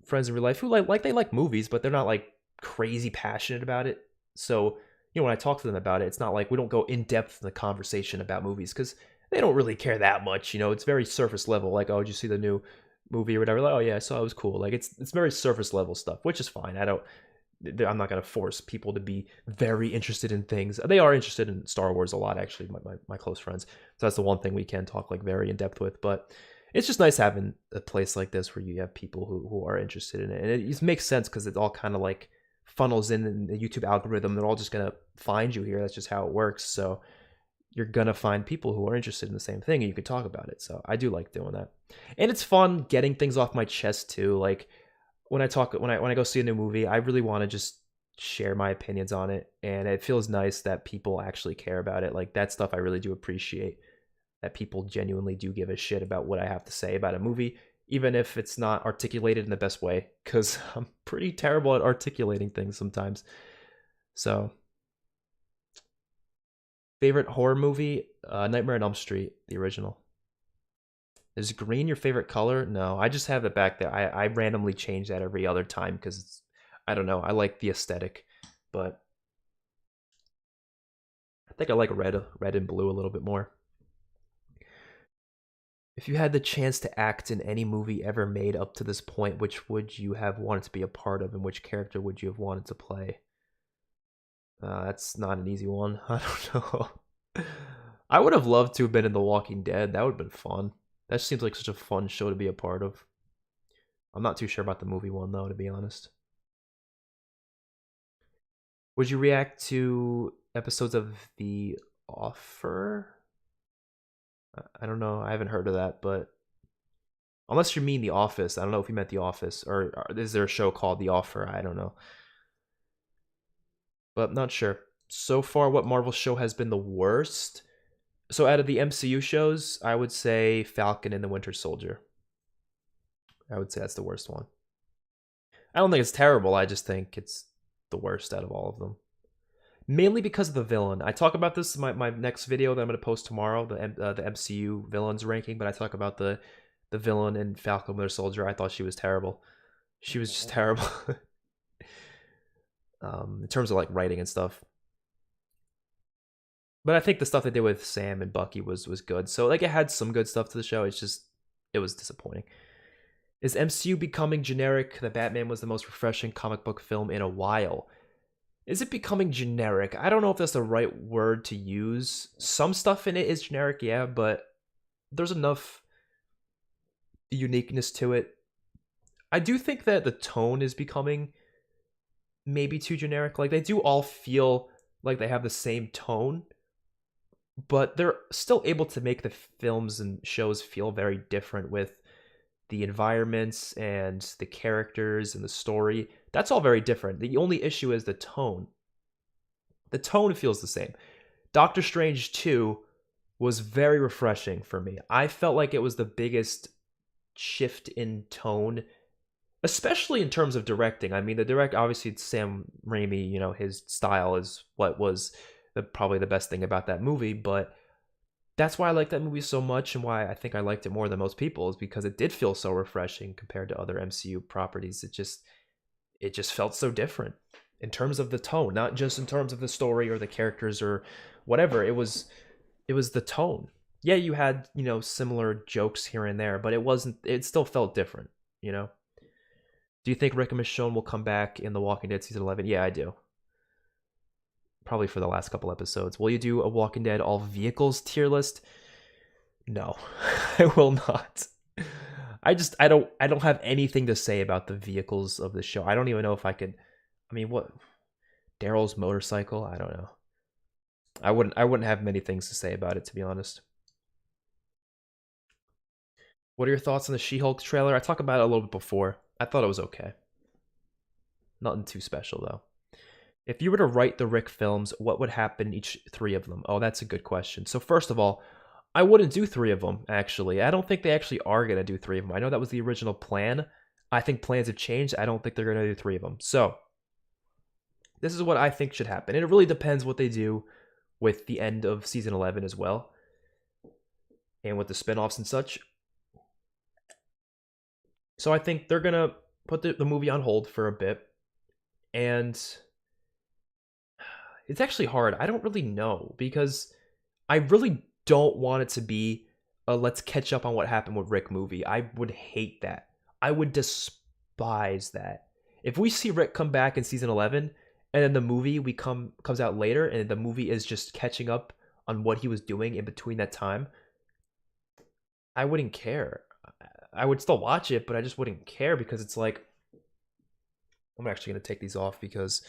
friends in real life who like they like movies, but they're not like crazy passionate about it. So when I talk to them about it, it's not like we don't go in depth in the conversation about movies because they don't really care that much. It's very surface level. Like, oh, did you see the new movie or whatever? Like, oh yeah, I saw it was cool. Like it's very surface level stuff, which is fine. I'm not going to force people to be very interested in things. They are interested in Star Wars a lot, actually, my close friends. So that's the one thing we can talk like very in depth with. But it's just nice having a place like this where you have people who are interested in it. And it makes sense because it all kind of like funnels in the YouTube algorithm. They're all just going to find you here. That's just how it works. So you're going to find people who are interested in the same thing and you can talk about it. So I do like doing that. And it's fun getting things off my chest too. Like, when I go see a new movie, I really want to just share my opinions on it, and it feels nice that people actually care about it. Like that stuff I really do appreciate, that people genuinely do give a shit about what I have to say about a movie, even if it's not articulated in the best way, because I'm pretty terrible at articulating things sometimes. So Favorite horror movie? Nightmare on Elm Street, the original. Is green your favorite color? No, I just have it back there. I randomly change that every other time because it's, I don't know. I like the aesthetic, but I think I like red and blue a little bit more. If you had the chance to act in any movie ever made up to this point, which would you have wanted to be a part of, and which character would you have wanted to play? That's not an easy one. I don't know. I would have loved to have been in The Walking Dead. That would have been fun. That seems like such a fun show to be a part of. I'm not too sure about the movie one though, to be honest. Would you react to episodes of The Offer? I don't know. I haven't heard of that, but unless you mean The Office, I don't know if you meant The Office or is there a show called The Offer? I don't know, but not sure. So far, what Marvel show has been the worst? So out of the MCU shows, I would say Falcon and the Winter Soldier. I would say that's the worst one. I don't think it's terrible. I just think it's the worst out of all of them. Mainly because of the villain. I talk about this in my next video that I'm going to post tomorrow, the MCU villains ranking, but I talk about the villain in Falcon Winter Soldier. I thought she was terrible. She was just terrible. In terms of like writing and stuff. But I think the stuff they did with Sam and Bucky was good. So like it had some good stuff to the show. It's just it was disappointing. Is MCU becoming generic? The Batman was the most refreshing comic book film in a while. Is it becoming generic? I don't know if that's the right word to use. Some stuff in it is generic, yeah, but there's enough uniqueness to it. I do think that the tone is becoming maybe too generic. Like they do all feel like they have the same tone, but they're still able to make the films and shows feel very different with the environments and the characters and the story. That's all very different. The only issue is the tone. The tone feels the same. Doctor Strange 2 was very refreshing for me. I felt like it was the biggest shift in tone, especially in terms of directing. I mean, obviously it's Sam Raimi, his style is what was probably the best thing about that movie, but that's why I like that movie so much and why I think I liked it more than most people is because it did feel so refreshing compared to other MCU properties. It just felt so different in terms of the tone, not just in terms of the story or the characters or whatever. It was the tone. Yeah, you had, similar jokes here and there, but it still felt different, Do you think Rick and Michonne will come back in The Walking Dead season 11? Yeah, I do. Probably for the last couple episodes. Will you do a Walking Dead all vehicles tier list? No, I will not. I don't have anything to say about the vehicles of the show. I don't even know if I could. I mean, what Daryl's motorcycle? I don't know. I wouldn't have many things to say about it, to be honest. What are your thoughts on the She-Hulk trailer? I talked about it a little bit before. I thought it was okay. Nothing too special though. If you were to write the Rick films, what would happen in each three of them? Oh, that's a good question. So first of all, I wouldn't do three of them, actually. I don't think they actually are going to do three of them. I know that was the original plan. I think plans have changed. I don't think they're going to do three of them. So this is what I think should happen. And it really depends what they do with the end of season 11 as well. And with the spinoffs and such. So I think they're going to put the movie on hold for a bit. And it's actually hard. I don't really know because I really don't want it to be a let's catch up on what happened with Rick movie. I would hate that. I would despise that. If we see Rick come back in season 11 and then the movie comes out later and the movie is just catching up on what he was doing in between that time, I wouldn't care. I would still watch it, but I just wouldn't care because it's like I'm actually going to take these off because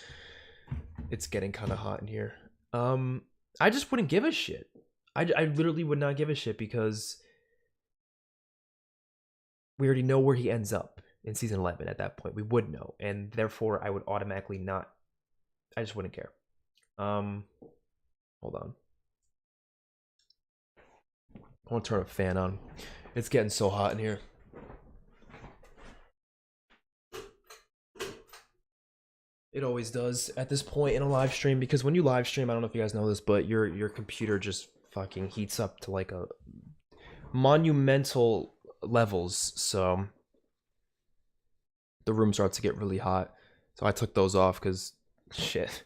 it's getting kind of hot in here. I just wouldn't give a shit. I literally would not give a shit because we already know where he ends up in season 11 at that point. We would know, and therefore I would automatically not. I just wouldn't care. Hold on. I want to turn a fan on. It's getting so hot in here. It always does at this point in a live stream, because when you live stream, I don't know if you guys know this, but your computer just fucking heats up to like a monumental levels. So the room starts to get really hot. So I took those off because shit.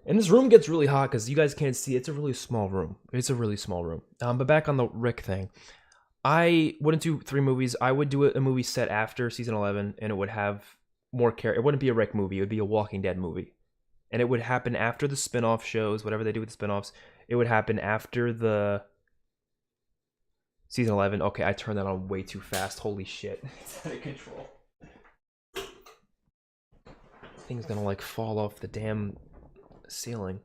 And this room gets really hot because you guys can't see. It's a really small room. It's a really small room. But back on the Rick thing, I wouldn't do 3 movies. I would do a movie set after season 11, and it would have more character. It wouldn't be a Rick movie. It would be a Walking Dead movie, and it would happen after the spin-off shows, whatever they do with the spin-offs. It would happen after the season 11. Okay, I turned that on way too fast. Holy shit, it's out of control. Thing's gonna like fall off the damn ceiling.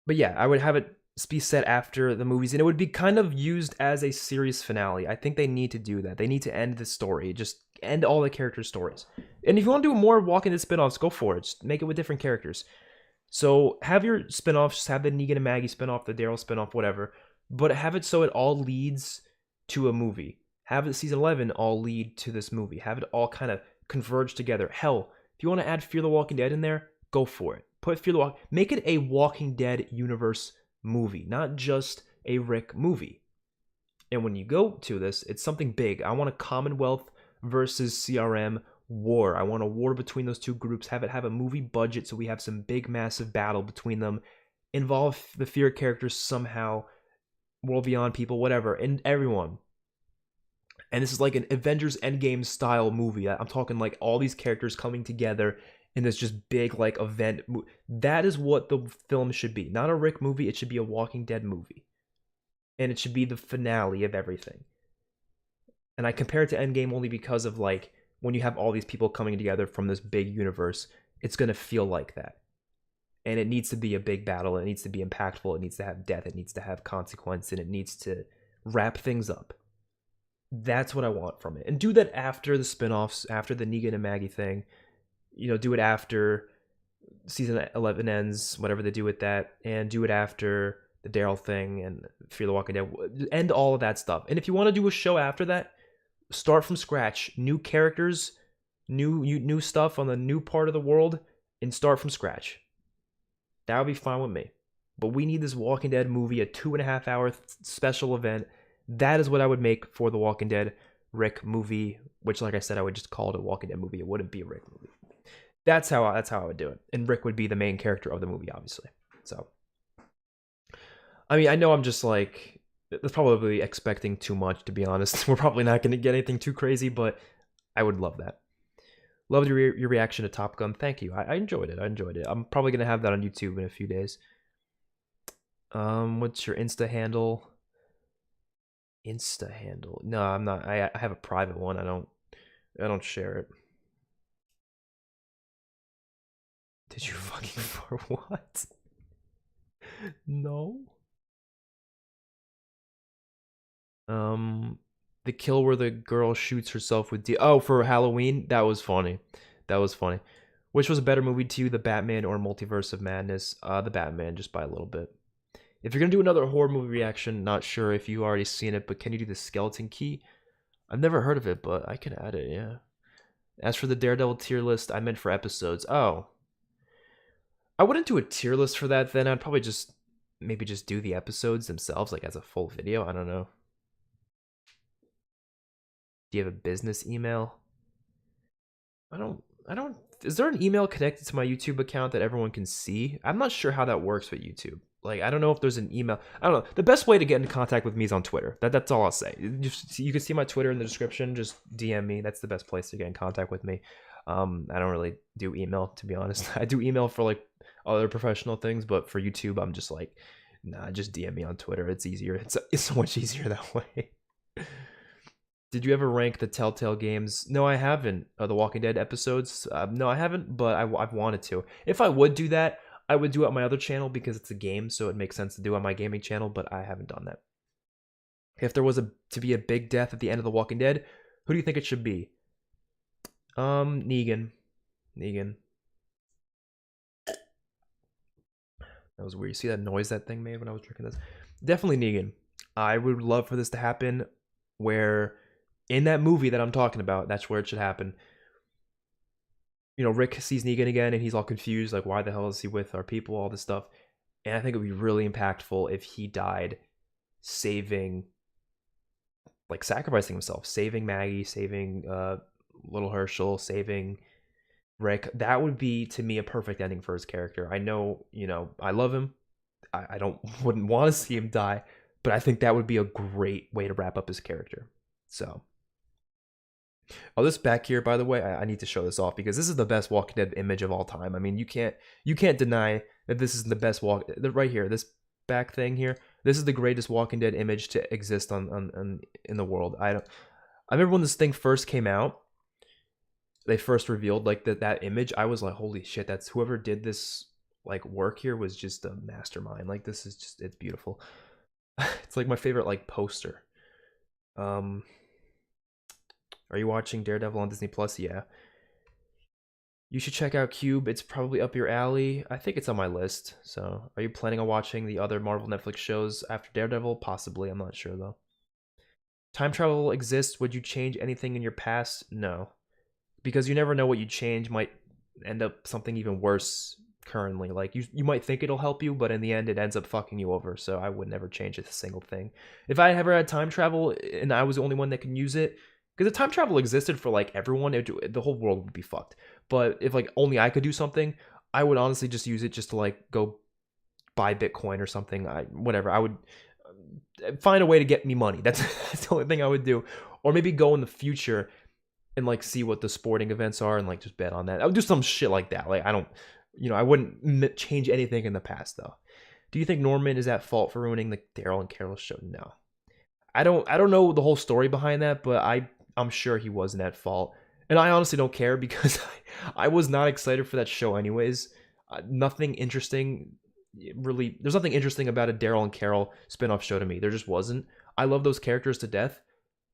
But yeah, I would have it be set after the movies, and it would be kind of used as a series finale. I think they need to do that. They need to end the story, just end all the characters' stories. And if you want to do more Walking Dead spin-offs, go for it. Just make it with different characters. So have your spin-offs, have the Negan and Maggie spin-off, the Daryl spin-off, whatever, but have it so it all leads to a movie. Have the season 11 all lead to this movie. Have it all kind of converge together. Hell, if you want to add Fear the Walking Dead in there, go for it. Put Fear the Walking, make it a Walking Dead universe movie, not just a Rick movie. And when you go to this, it's something big. I want a Commonwealth versus CRM war. I want a war between those two groups. Have it have a movie budget so we have some big, massive battle between them. Involve the Fear characters somehow, World Beyond people, whatever, and everyone. And this is like an Avengers Endgame style movie. I'm talking like all these characters coming together in this just big like event. That is what the film should be. Not a Rick movie. It should be a Walking Dead movie. And it should be the finale of everything. And I compare it to Endgame only because of like when you have all these people coming together from this big universe, it's going to feel like that. And it needs to be a big battle. It needs to be impactful. It needs to have death. It needs to have consequence. And it needs to wrap things up. That's what I want from it. And do that after the spin-offs, after the Negan and Maggie thing. You know, do it after season 11 ends, whatever they do with that. And do it after the Daryl thing and Fear the Walking Dead. End all of that stuff. And if you want to do a show after that, start from scratch. New characters, new stuff on the new part of the world, and start from scratch. That would be fine with me. But we need this Walking Dead movie, a 2.5-hour special event. That is what I would make for the Walking Dead Rick movie, which, like I said, I would just call it a Walking Dead movie. It wouldn't be a Rick movie. That's how I would do it. And Rick would be the main character of the movie, obviously. So, I mean, I know I'm just like, that's probably expecting too much, to be honest. We're probably not going to get anything too crazy, but I would love that. Loved your reaction to Top Gun. Thank you. I enjoyed it. I'm probably going to have that on YouTube in a few days. What's your Insta handle? No, I'm not. I have a private one. I don't share it. Did you fucking for what? No. The kill where the girl shoots herself with oh, for Halloween. That was funny. Which was a better movie to you, The Batman or Multiverse of Madness? The Batman, just by a little bit. If you're gonna do another horror movie reaction, not sure if you already seen it, but can you do the Skeleton Key? I've never heard of it, but I can add it, yeah. As for the Daredevil tier list, I meant for episodes. Oh. I wouldn't do a tier list for that then. I'd probably just maybe just do the episodes themselves, like as a full video. I don't know. Do you have a business email? I don't is there an email connected to my YouTube account that everyone can see? I'm not sure how that works with YouTube. Like, I don't know if there's an email. I don't know. The best way to get into contact with me is on Twitter. That's all I'll say. You can see my Twitter in the description. Just DM me. That's the best place to get in contact with me. I don't really do email, to be honest. I do email for like other professional things, but for YouTube, I'm just like, nah, just DM me on Twitter. It's easier. It's so much easier that way. Did you ever rank the Telltale games? No, I haven't. The Walking Dead episodes? No, I haven't, but I've wanted to. If I would do that, I would do it on my other channel because it's a game, so it makes sense to do on my gaming channel, but I haven't done that. If there was to be a big death at the end of The Walking Dead, who do you think it should be? Negan. That was weird. You see that noise that thing made when I was drinking this? Definitely Negan. I would love for this to happen where in that movie that I'm talking about, that's where it should happen. Rick sees Negan again and he's all confused, like, why the hell is he with our people, all this stuff. And I think it would be really impactful if he died saving, like, sacrificing himself, saving Maggie, saving little Herschel, saving Rick. That would be, to me, a perfect ending for his character. I know, I love him. I don't wouldn't want to see him die, but I think that would be a great way to wrap up his character. So, oh, this back here, by the way, I need to show this off because this is the best Walking Dead image of all time. I mean, you can't deny that this is the best right here. This back thing here, this is the greatest Walking Dead image to exist on in the world. I remember when this thing first came out, they first revealed like that image. I was like, holy shit, that's whoever did this like work here was just a mastermind. Like, this is just, it's beautiful. It's like my favorite like poster. Are you watching Daredevil on Disney Plus? Yeah. You should check out Cube. It's probably up your alley. I think it's on my list. So, are you planning on watching the other Marvel Netflix shows after Daredevil? Possibly. I'm not sure though. Time travel exists. Would you change anything in your past? No. Because you never know what you change might end up something even worse currently. Like, you might think it'll help you, but in the end it ends up fucking you over. So I would never change a single thing. If I ever had time travel and I was the only one that can use it, because if time travel existed for like everyone, the whole world would be fucked. But if like only I could do something, I would honestly just use it just to like go buy Bitcoin or something. Whatever. I would find a way to get me money. That's the only thing I would do. Or maybe go in the future and like see what the sporting events are and like just bet on that. I would do some shit like that. Like, I wouldn't change anything in the past though. Do you think Norman is at fault for ruining the Daryl and Carol show? No. I don't know the whole story behind that, but I'm sure he wasn't at fault. And I honestly don't care because I was not excited for that show anyways. Nothing interesting, really. There's nothing interesting about a Daryl and Carol spinoff show to me. There just wasn't. I love those characters to death,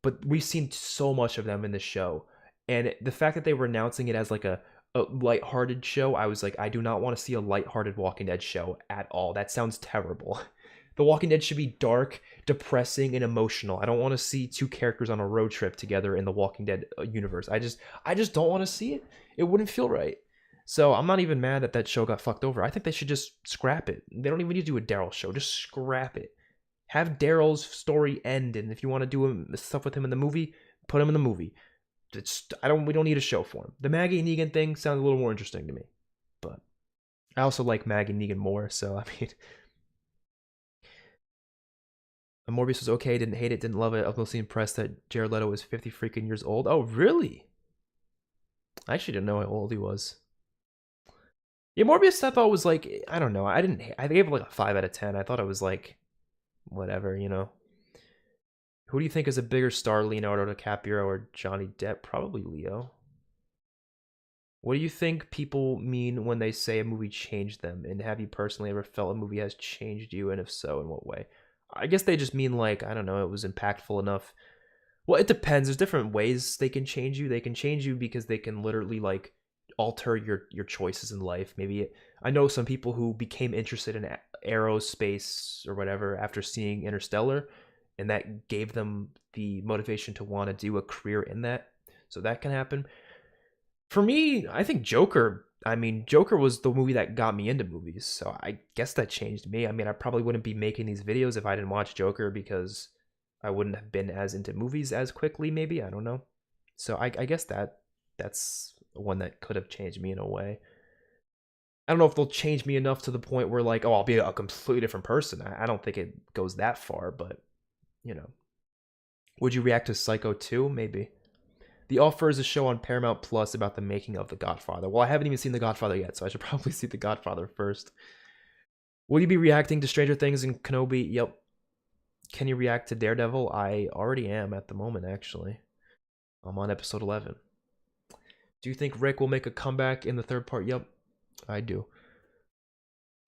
but we've seen so much of them in this show. And the fact that they were announcing it as like a lighthearted show, I was like, I do not want to see a lighthearted Walking Dead show at all. That sounds terrible. The Walking Dead should be dark, depressing, and emotional. I don't want to see two characters on a road trip together in the Walking Dead universe. I just don't want to see it. It wouldn't feel right. So I'm not even mad that show got fucked over. I think they should just scrap it. They don't even need to do a Daryl show. Just scrap it. Have Daryl's story end, and if you want to do stuff with him in the movie, put him in the movie. We don't need a show for him. The Maggie and Negan thing sounds a little more interesting to me, but I also like Maggie and Negan more. So I mean, Morbius was okay, didn't hate it, didn't love it. I'm mostly impressed that Jared Leto is 50 freaking years old. Oh, really? I actually didn't know how old he was. Yeah, Morbius I thought was like, I don't know. I gave it like a 5 out of 10. I thought it was like, whatever, Who do you think is a bigger star, Leonardo DiCaprio or Johnny Depp? Probably Leo. What do you think people mean when they say a movie changed them? And have you personally ever felt a movie has changed you? And if so, in what way? I guess they just mean like, I don't know, it was impactful enough. Well, it depends. There's different ways they can change you. They can change you because they can literally like alter your choices in life. Maybe I know some people who became interested in aerospace or whatever after seeing Interstellar, and that gave them the motivation to want to do a career in that. So that can happen. For me, I think Joker was the movie that got me into movies. So I guess that changed me. I mean, I probably wouldn't be making these videos if I didn't watch Joker because I wouldn't have been as into movies as quickly, maybe. I don't know. So I guess that's one that could have changed me in a way. I don't know if they'll change me enough to the point where like, oh, I'll be a completely different person. I don't think it goes that far, but Would you react to Psycho 2? Maybe. The Offer is a show on Paramount Plus about the making of The Godfather. Well, I haven't even seen The Godfather yet, so I should probably see The Godfather first. Will you be reacting to Stranger Things and Kenobi? Yep. Can you react to Daredevil? I already am at the moment, actually. I'm on episode 11. Do you think Rick will make a comeback in the third part? Yep, I do.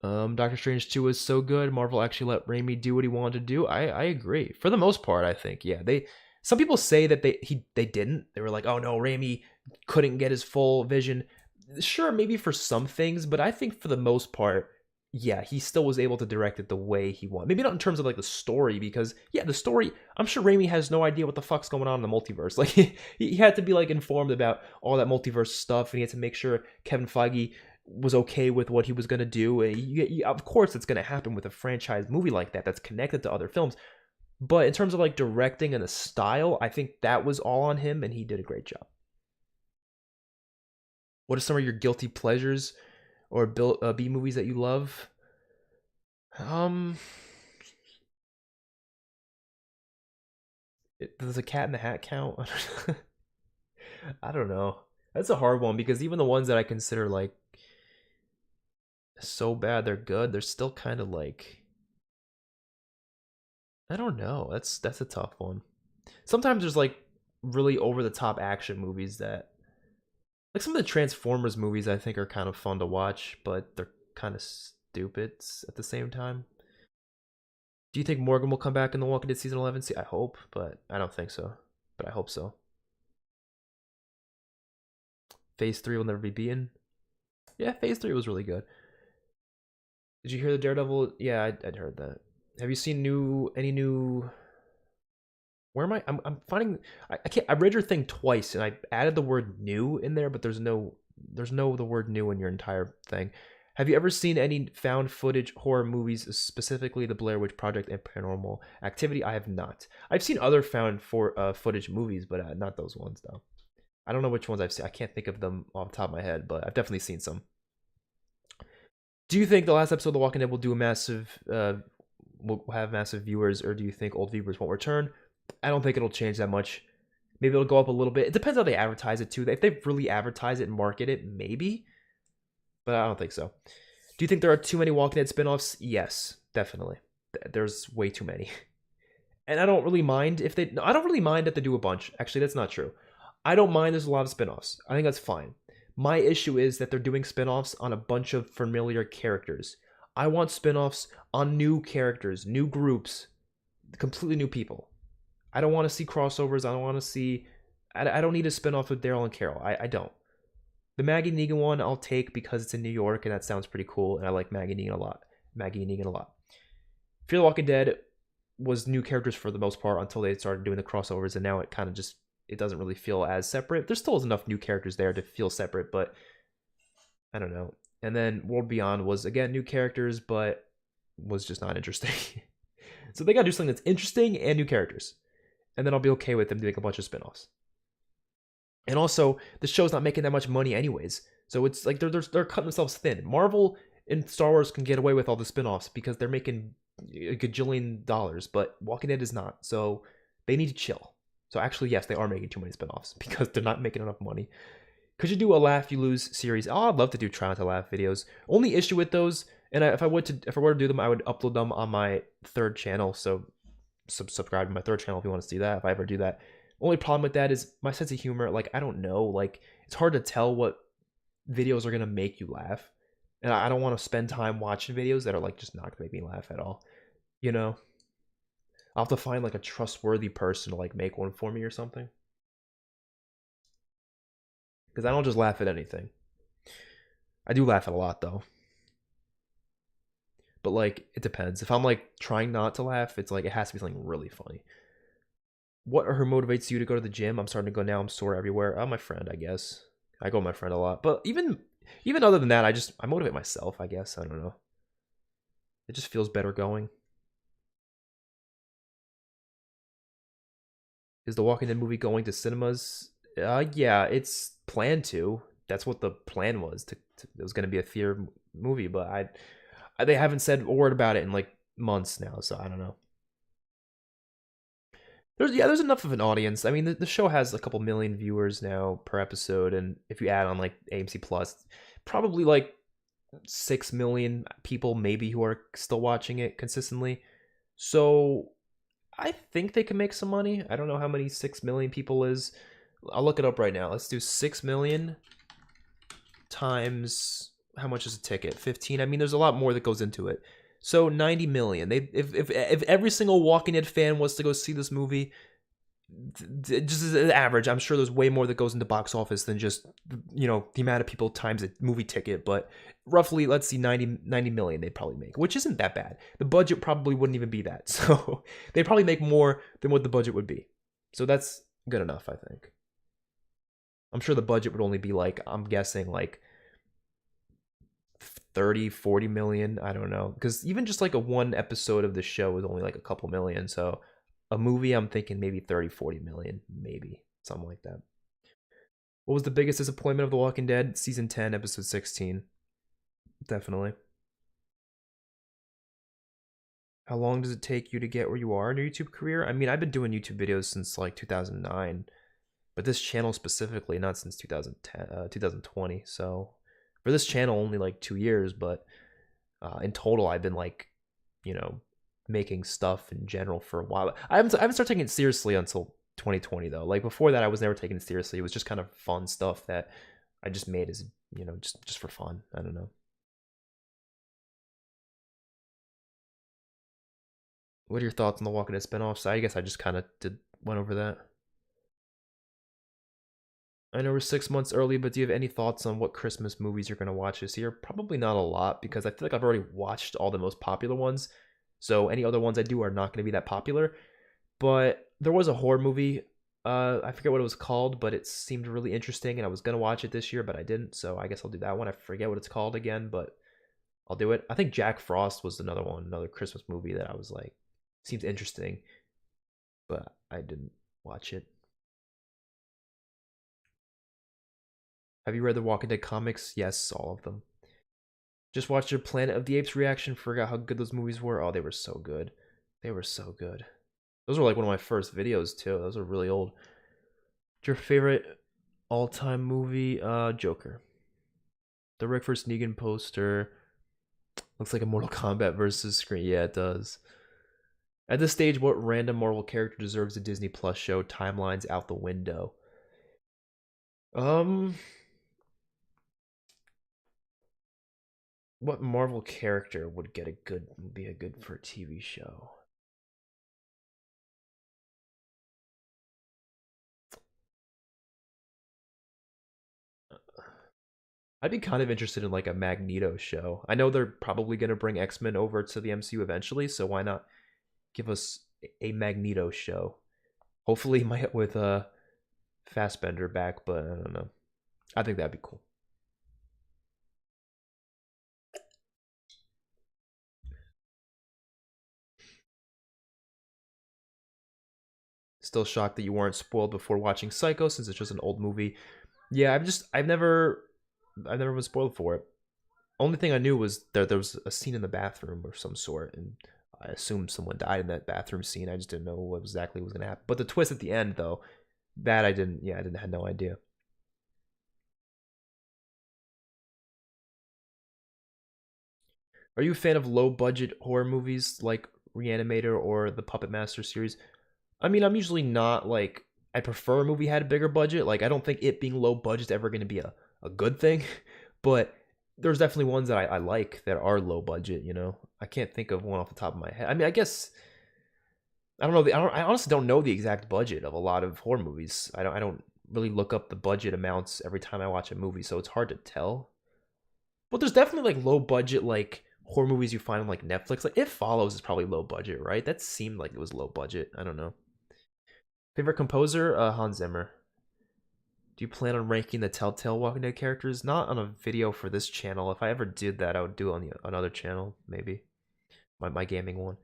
Doctor Strange 2 is so good. Marvel actually let Raimi do what he wanted to do. I agree. For the most part, I think. Yeah, some people say that they didn't. They were like, oh no, Raimi couldn't get his full vision. Sure, maybe for some things, but I think for the most part, yeah, he still was able to direct it the way he wanted. Maybe not in terms of like the story, because yeah, the story, I'm sure Raimi has no idea what the fuck's going on in the multiverse. Like he had to be like informed about all that multiverse stuff, and he had to make sure Kevin Feige was okay with what he was gonna do. And of course, it's gonna happen with a franchise movie like that that's connected to other films. But in terms of like directing and the style, I think that was all on him, and he did a great job. What are some of your guilty pleasures or B movies that you love? Um, does a Cat in the Hat count? I don't know. That's a hard one because even the ones that I consider like so bad they're good, they're still kind of like, I don't know. That's a tough one. Sometimes there's like really over the top action movies that, like some of the Transformers movies I think are kind of fun to watch, but they're kind of stupid at the same time. Do you think Morgan will come back in The Walking Dead season 11? See, I hope, but I don't think so. But I hope so. Phase 3 will never be beaten. Yeah, Phase 3 was really good. Did you hear the Daredevil? Yeah, I'd heard that. Have you seen any new? Where am I? I'm finding. I can't. I read your thing twice, and I added the word "new" in there, but there's no the word "new" in your entire thing. Have you ever seen any found footage horror movies, specifically The Blair Witch Project and Paranormal Activity? I have not. I've seen other found footage movies, but not those ones though. I don't know which ones I've seen. I can't think of them off the top of my head, but I've definitely seen some. Do you think the last episode of The Walking Dead will do a massive, will have massive viewers, or do you think old viewers won't return? I don't think it'll change that much. Maybe it'll go up a little bit. It depends how they advertise it too. If they really advertise it and market it, maybe. But I don't think so. Do you think there are too many Walking Dead spinoffs? Yes, definitely. There's way too many. And I don't really mind if they. No, I don't really mind that they do a bunch. Actually, that's not true. I don't mind there's a lot of spinoffs. I think that's fine. My issue is that they're doing spinoffs on a bunch of familiar characters. I want spinoffs on new characters, new groups, completely new people. I don't want to see crossovers. I don't want to see. I don't need a spinoff with Daryl and Carol. I don't. The Maggie Negan one I'll take because it's in New York and that sounds pretty cool, and I like Maggie Negan a lot. Fear the Walking Dead was new characters for the most part until they started doing the crossovers, and now it kind of just, it doesn't really feel as separate. There still is enough new characters there to feel separate, but I don't know. And then World Beyond was again new characters, but was just not interesting. So they gotta do something that's interesting and new characters, and then I'll be okay with them doing a bunch of spinoffs. And also, the show's not making that much money anyways. So it's like they're cutting themselves thin. Marvel and Star Wars can get away with all the spin-offs because they're making a gajillion dollars, but Walking Dead is not. So they need to chill. So actually, yes, they are making too many spin-offs because they're not making enough money. Could you do a Laugh You Lose series? Oh, I'd love to do Try Not to Laugh videos. Only issue with those, and if I were to do them, I would upload them on my third channel. So subscribe to my third channel if you want to see that, if I ever do that. Only problem with that is my sense of humor. Like, I don't know. Like, it's hard to tell what videos are going to make you laugh. And I don't want to spend time watching videos that are, like, just not going to make me laugh at all. You know? I'll have to find, like, a trustworthy person to, like, make one for me or something. Because I don't just laugh at anything. I do laugh at a lot, though. But, like, it depends. If I'm, like, trying not to laugh, it's like, it has to be something really funny. What or who motivates you to go to the gym? I'm starting to go now. I'm sore everywhere. Oh, my friend, I guess. I go with my friend a lot. But even other than that, I motivate myself, I guess. I don't know. It just feels better going. Is the Walking Dead movie going to cinemas? Yeah, it's planned to. That's what the plan was. It was going to be a theater movie, but they haven't said a word about it in like months now, so I don't know. There's enough of an audience. I mean, the show has a couple million viewers now per episode, and if you add on like AMC Plus, probably like 6 million people maybe who are still watching it consistently. So I think they can make some money. I don't know how many 6 million people is. I'll look it up right now. Let's do 6 million times how much is a ticket? 15. I mean, there's a lot more that goes into it. So 90 million. If every single Walking Dead fan was to go see this movie, just as an average. I'm sure there's way more that goes into box office than just the amount of people times a movie ticket, but roughly, let's see, 90 million they'd probably make, which isn't that bad. The budget probably wouldn't even be that, so they'd probably make more than what the budget would be. So that's good enough, I think. I'm sure the budget would only be like, I'm guessing like 30-40 million. I don't know, because even just like a one episode of the show is only like a couple million. So a movie, I'm thinking maybe 30-40 million, maybe something like that. What was the biggest disappointment of The Walking Dead? Season 10, episode 16. Definitely. How long does it take you to get where you are in your YouTube career? I mean, I've been doing YouTube videos since like 2009, but this channel specifically not since 2010, 2020. So for this channel, only like 2 years, but in total, I've been like, making stuff in general for a while. I haven't started taking it seriously until 2020 though. Like before that, I was never taking it seriously. It was just kind of fun stuff that I just made as just for fun. I don't know. What are your thoughts on the Walking Dead spinoffs? I guess I just kind of went over that. I know we're 6 months early, but do you have any thoughts on what Christmas movies you're going to watch this year? Probably not a lot, because I feel like I've already watched all the most popular ones. So any other ones I do are not going to be that popular. But there was a horror movie. I forget what it was called, but it seemed really interesting, and I was going to watch it this year, but I didn't. So I guess I'll do that one. I forget what it's called again, but I'll do it. I think Jack Frost was another one, another Christmas movie that I was like, seems interesting, but I didn't watch it. Have you read the Walking Dead comics? Yes, all of them. Just watched your Planet of the Apes reaction. Forgot how good those movies were. Oh, they were so good. They were so good. Those were like one of my first videos too. Those are really old. What's your favorite all-time movie? Joker. The Rick vs. Negan poster looks like a Mortal Kombat versus screen. Yeah, it does. At this stage, what random Marvel character deserves a Disney Plus show? Timelines out the window. What Marvel character would be a good for a TV show? I'd be kind of interested in like a Magneto show. I know they're probably going to bring X-Men over to the MCU eventually, so why not give us a Magneto show? Hopefully with Fassbender back, but I don't know. I think that'd be cool. Still shocked that you weren't spoiled before watching Psycho, since it's just an old movie. Yeah, I've never been spoiled for it. Only thing I knew was there was a scene in the bathroom of some sort, and I assumed someone died in that bathroom scene. I just didn't know what exactly was gonna happen. But the twist at the end, though, that I didn't. Yeah, I didn't had no idea. Are you a fan of low budget horror movies like Reanimator or the Puppet Master series? I mean, I'm usually not like, I prefer a movie had a bigger budget. Like, I don't think it being low budget is ever going to be a good thing, but there's definitely ones that I like that are low budget. I can't think of one off the top of my head. I mean, I guess I don't know. I honestly don't know the exact budget of a lot of horror movies. I don't really look up the budget amounts every time I watch a movie, so it's hard to tell. But there's definitely like low budget like horror movies you find on like Netflix. Like It Follows is probably low budget, right? That seemed like it was low budget. I don't know. Favorite composer? Hans Zimmer. Do you plan on ranking the Telltale Walking Dead characters? Not on a video for this channel. If I ever did that, I would do it on another channel, maybe. My gaming one.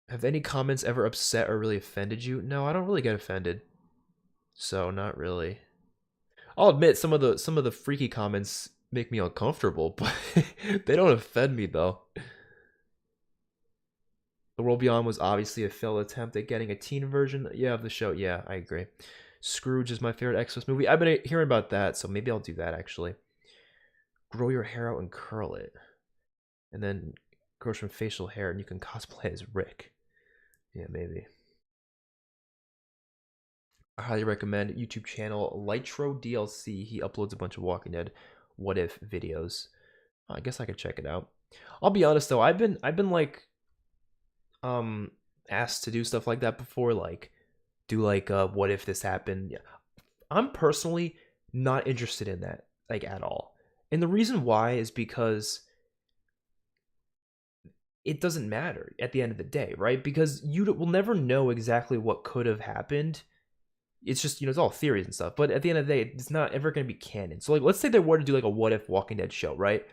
Have any comments ever upset or really offended you? No, I don't really get offended. So not really. I'll admit some of the freaky comments make me uncomfortable, but they don't offend me though. The World Beyond was obviously a failed attempt at getting a teen version, yeah, of the show. Yeah, I agree. Scrooge is my favorite Xmas movie. I've been hearing about that, so maybe I'll do that actually. Grow your hair out and curl it, and then grow some facial hair, and you can cosplay as Rick. Yeah, maybe. I highly recommend YouTube channel Lytro DLC. He uploads a bunch of Walking Dead what if videos. I guess I could check it out. I'll be honest though, I've been like asked to do stuff like that before, like do like what if this happened. Yeah. I'm personally not interested in that like at all. And the reason why is because it doesn't matter at the end of the day, right? Because you will never know exactly what could have happened. It's just, it's all theories and stuff. But at the end of the day, it's not ever going to be canon. So, like, let's say they were to do like a what if Walking Dead show, right?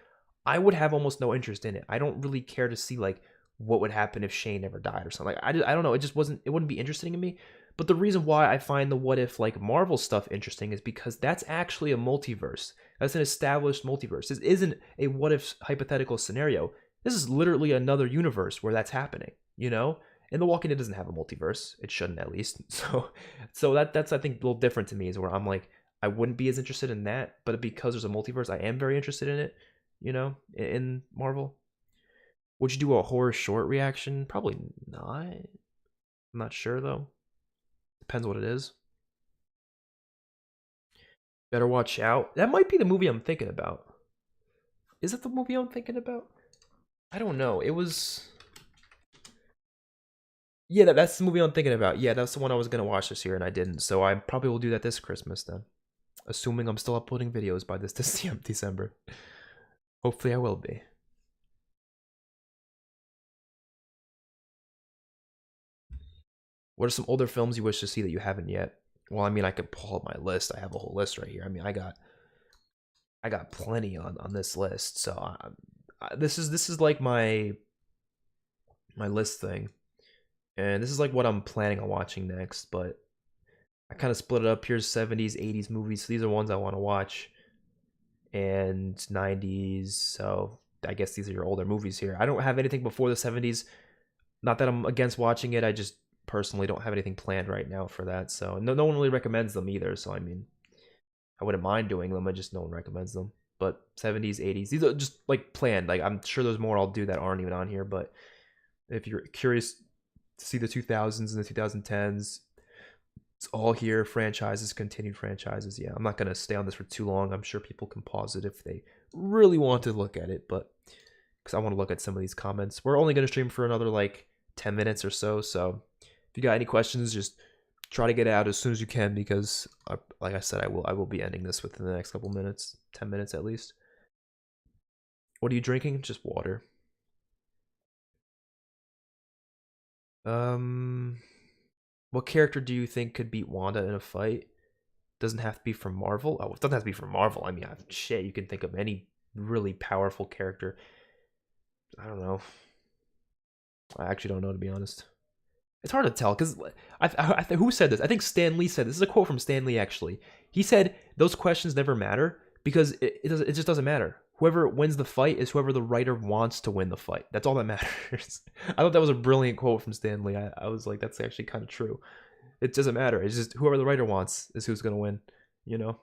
I would have almost no interest in it. I don't really care to see like what would happen if Shane never died or something. Like, I don't know. It wouldn't be interesting to me. But the reason why I find the what if like Marvel stuff interesting is because that's actually a multiverse. That's an established multiverse. This isn't a what if hypothetical scenario. This is literally another universe where that's happening, you know? And The Walking Dead doesn't have a multiverse. It shouldn't, at least. So that's I think a little different to me, is where I'm like, I wouldn't be as interested in that, but because there's a multiverse, I am very interested in it, in Marvel. Would you do a horror short reaction? Probably not. I'm not sure though. Depends what it is. Better watch out. That might be the movie I'm thinking about. Is it the movie I'm thinking about? I don't know. It was. Yeah, that's the movie I'm thinking about. Yeah, that's the one I was gonna watch this year and I didn't. So I probably will do that this Christmas then, assuming I'm still uploading videos by this December. Hopefully, I will be. What are some older films you wish to see that you haven't yet? Well, I mean, I could pull up my list. I have a whole list right here. I mean, I got plenty on this list. So this is like my list thing, and this is like what I'm planning on watching next. But I kind of split it up. Here's 70s, 80s movies. So these are ones I want to watch, and 90s. So I guess these are your older movies here. I don't have anything before the 70s. Not that I'm against watching it. I just personally don't have anything planned right now for that. So no one really recommends them either. So I mean, I wouldn't mind doing them. I just no one recommends them. But 70s, 80s, these are just like planned. Like I'm sure there's more I'll do that aren't even on here. But if you're curious to see the 2000s and the 2010s, it's all here. Franchises, continued franchises. Yeah, I'm not gonna stay on this for too long. I'm sure people can pause it if they really want to look at it. But because I want to look at some of these comments, we're only gonna stream for another like 10 minutes or so. So if you got any questions, just try to get out as soon as you can, because like I said, I will be ending this within the next couple minutes, 10 minutes at least. What are you drinking? Just water. Um, what character do you think could beat Wanda in a fight? Doesn't have to be from Marvel. Oh, it doesn't have to be from Marvel. I mean, shit, you can think of any really powerful character. I don't know. I actually don't know, to be honest. It's hard to tell because who said this? I think Stan Lee said this. Is a quote from Stan Lee, actually. He said those questions never matter because it just doesn't matter. Whoever wins the fight is whoever the writer wants to win the fight. That's all that matters. I thought that was a brilliant quote from Stan Lee. I was like, that's actually kind of true. It doesn't matter. It's just whoever the writer wants is who's gonna win. You know,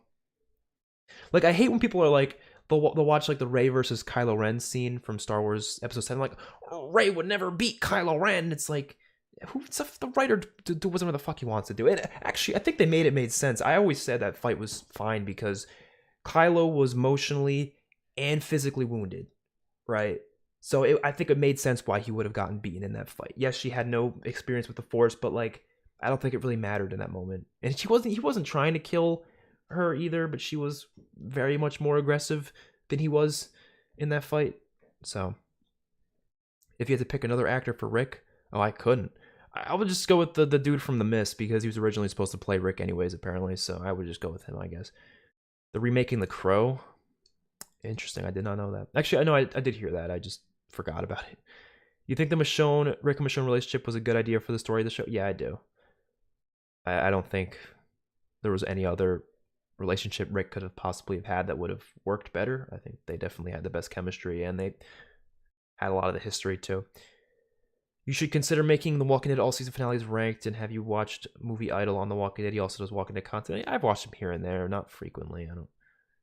like I hate when people are like they'll watch like the Rey versus Kylo Ren scene from Star Wars Episode 7. Like Rey would never beat Kylo Ren. It's like who's the writer to do whatever the fuck he wants to do. And actually, I think they made sense. I always said that fight was fine because Kylo was emotionally and physically wounded, right? So I think it made sense why he would have gotten beaten in that fight. Yes, she had no experience with the Force, but like I don't think it really mattered in that moment. And he wasn't trying to kill her either, but she was very much more aggressive than he was in that fight. So if you had to pick another actor for Rick, oh, I couldn't. I would just go with the dude from The Mist because he was originally supposed to play Rick anyways, apparently. So I would just go with him, I guess. The remaking The Crow. Interesting. I did not know that. Actually, I know I did hear that. I just forgot about it. You think the Rick and Michonne relationship was a good idea for the story of the show? Yeah, I do. I don't think there was any other relationship Rick could have possibly have had that would have worked better. I think they definitely had the best chemistry, and they had a lot of the history too. You should consider making The Walking Dead all season finales ranked. And have you watched Movie Idol on The Walking Dead? He also does Walking Dead content. I've watched him here and there, not frequently. I don't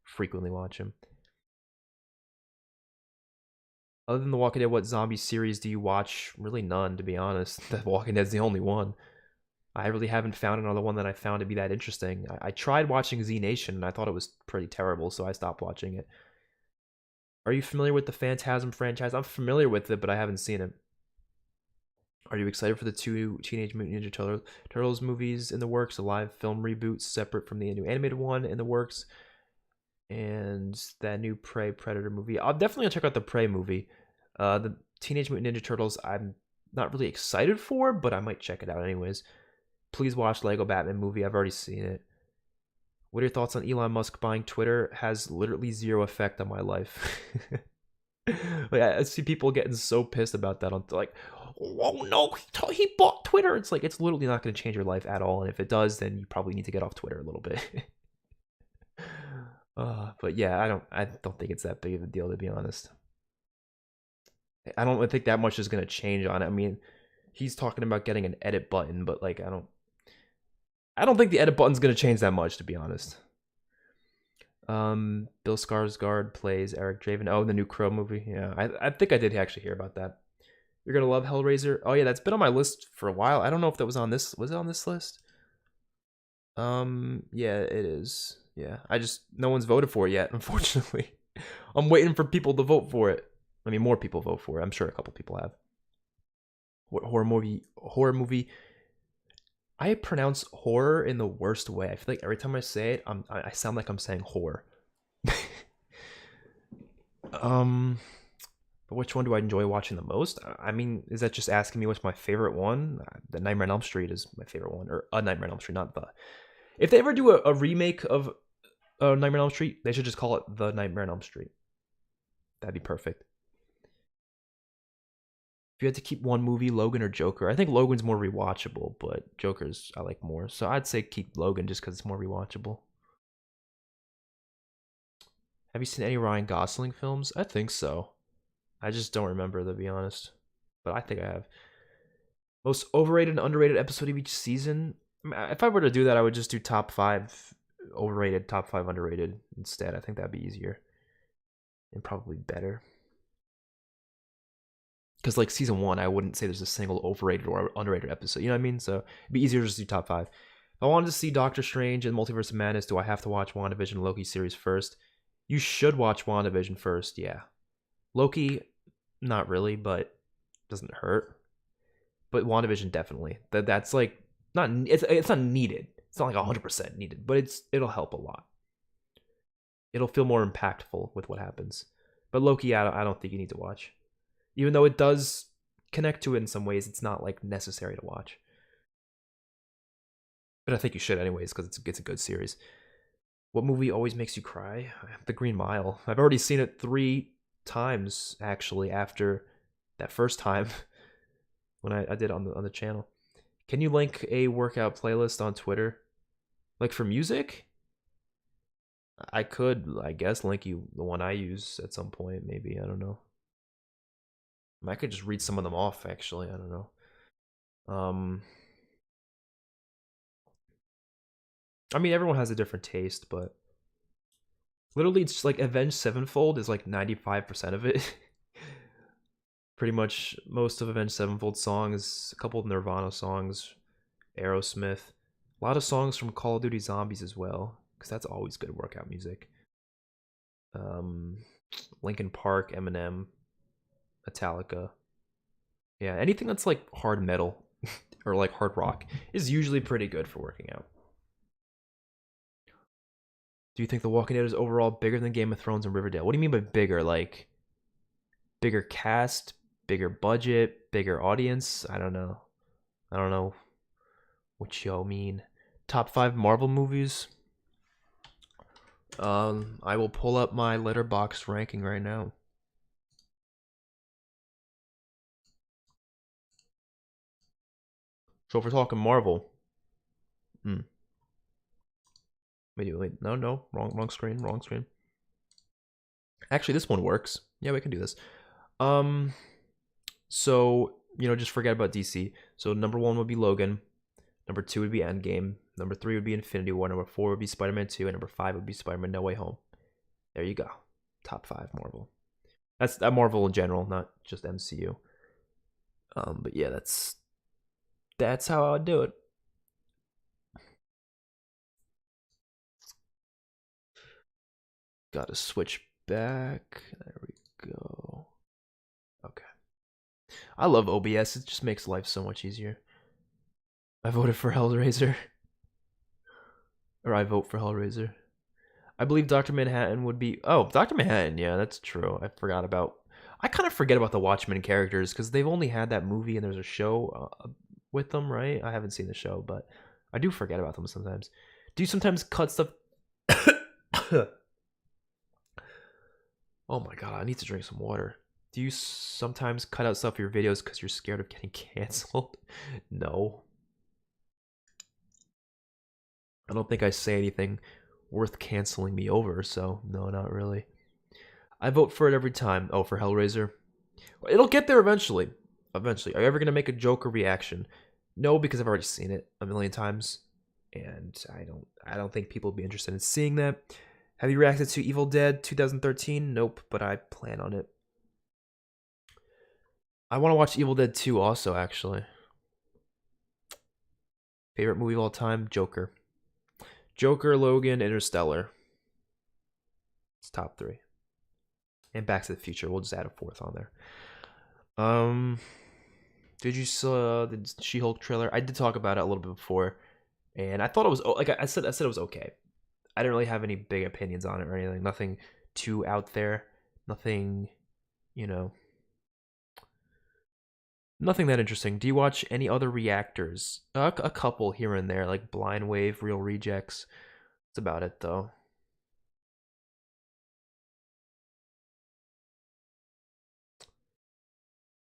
frequently watch him. Other than The Walking Dead, what zombie series do you watch? Really none, to be honest. The Walking Dead's the only one. I really haven't found another one that I found to be that interesting. I tried watching Z Nation and I thought it was pretty terrible, so I stopped watching it. Are you familiar with the Phantasm franchise? I'm familiar with it, but I haven't seen it. Are you excited for the two Teenage Mutant Ninja Turtles movies in the works? A live film reboot separate from the new animated one in the works, and that new Prey Predator movie. I'll definitely check out the Prey movie. The Teenage Mutant Ninja Turtles, I'm not really excited for, but I might check it out anyways. Please watch Lego Batman movie. I've already seen it. What are your thoughts on Elon Musk buying Twitter? Has literally zero effect on my life. Like I see people getting so pissed about that. On like, oh no, he bought Twitter. It's like it's literally not going to change your life at all. And if it does, then you probably need to get off Twitter a little bit. But yeah, I don't think it's that big of a deal, to be honest. I don't think that much is going to change on it. I mean, he's talking about getting an edit button, but like I don't think the edit button's going to change that much, to be honest. Bill Skarsgård plays Eric Draven. Oh, the new Crow movie. Yeah, I think I did actually hear about that. You're gonna love Hellraiser. Oh yeah, that's been on my list for a while. I don't know if that was on this. Was it on this list? Yeah, it is. Yeah, no one's voted for it yet, unfortunately. I'm waiting for people to vote for it. I mean, more people vote for it. I'm sure a couple people have. What horror movie? Horror movie. I pronounce horror in the worst way. I feel like every time I say it, I sound like I'm saying horror. But which one do I enjoy watching the most? I mean, is that just asking me what's my favorite one? The Nightmare on Elm Street is my favorite one, or A Nightmare on Elm Street, not the. If they ever do a remake of Nightmare on Elm Street, they should just call it The Nightmare on Elm Street. That'd be perfect. If you had to keep one movie, Logan or Joker, I think Logan's more rewatchable, but Joker's I like more. So I'd say keep Logan just because it's more rewatchable. Have you seen any Ryan Gosling films? I think so. I just don't remember, to be honest. But I think I have. Most overrated and underrated episode of each season. If I were to do that, I would just do top 5 overrated, top 5 underrated instead. I think that'd be easier and probably better. Because like season 1, I wouldn't say there's a single overrated or underrated episode. You know what I mean? So it'd be easier to just do top 5. If I wanted to see Doctor Strange and Multiverse of Madness, do I have to watch WandaVision and Loki series first? You should watch WandaVision first, yeah. Loki, not really, but doesn't hurt. But WandaVision definitely. That's like it's not needed. It's not like 100% needed, but it'll help a lot. It'll feel more impactful with what happens. But Loki, I don't think you need to watch. Even though it does connect to it in some ways, it's not like necessary to watch. But I think you should anyways because it's a good series. What movie always makes you cry? The Green Mile. I've already seen it 3 times actually after that first time when I did on the channel. Can you link a workout playlist on Twitter? Like for music? I could, I guess, link you the one I use at some point, maybe. I don't know. I could just read some of them off, actually. I don't know. I mean, everyone has a different taste, but literally, it's like Avenged Sevenfold is like 95% of it. Pretty much most of Avenged Sevenfold songs, a couple of Nirvana songs, Aerosmith, a lot of songs from Call of Duty Zombies as well, because that's always good workout music. Linkin Park, Eminem, Metallica. Yeah, anything that's like hard metal or like hard rock is usually pretty good for working out. Do you think The Walking Dead is overall bigger than Game of Thrones and Riverdale? What do you mean by bigger? Like bigger cast, bigger budget, bigger audience? I don't know. I don't know what y'all mean. Top 5 Marvel movies? I will pull up my Letterboxd ranking right now. So if we're talking Marvel, wait, no, wrong screen. Actually, this one works. Yeah, we can do this. So just forget about DC. So number 1 would be Logan. Number 2 would be Endgame. Number 3 would be Infinity War. Number 4 would be Spider-Man 2, and number 5 would be Spider-Man No Way Home. There you go. Top 5 Marvel. That's Marvel in general, not just MCU. But yeah, that's how I would do it. Gotta switch back. There we go. Okay. I love OBS. It just makes life so much easier. I voted for Hellraiser. Or I vote for Hellraiser. I believe Dr. Manhattan would be... Oh, Dr. Manhattan. Yeah, that's true. I forgot about... I kind of forget about the Watchmen characters because they've only had that movie and there's a show with them, right? I haven't seen the show, but I do forget about them sometimes. Do you sometimes cut stuff... Oh my god, I need to drink some water. Do you sometimes cut out stuff for your videos because you're scared of getting canceled? No. I don't think I say anything worth canceling me over, so no, not really. I vote for it every time. Oh, for Hellraiser? It'll get there eventually. Eventually. Are you ever going to make a Joker reaction? No, because I've already seen it a million times. And I don't think people will be interested in seeing that. Have you reacted to Evil Dead 2013? Nope, but I plan on it. I want to watch Evil Dead 2 also, actually. Favorite movie of all time? Joker. Joker, Logan, Interstellar. It's top 3. And Back to the Future. We'll just add a 4th on there. Did you saw the She-Hulk trailer? I did talk about it a little bit before, and I thought it was like I said it was okay. I didn't really have any big opinions on it or anything. Nothing too out there. Nothing, you know. Nothing that interesting. Do you watch any other reactors? A couple here and there, like Blind Wave, Real Rejects. That's about it, though.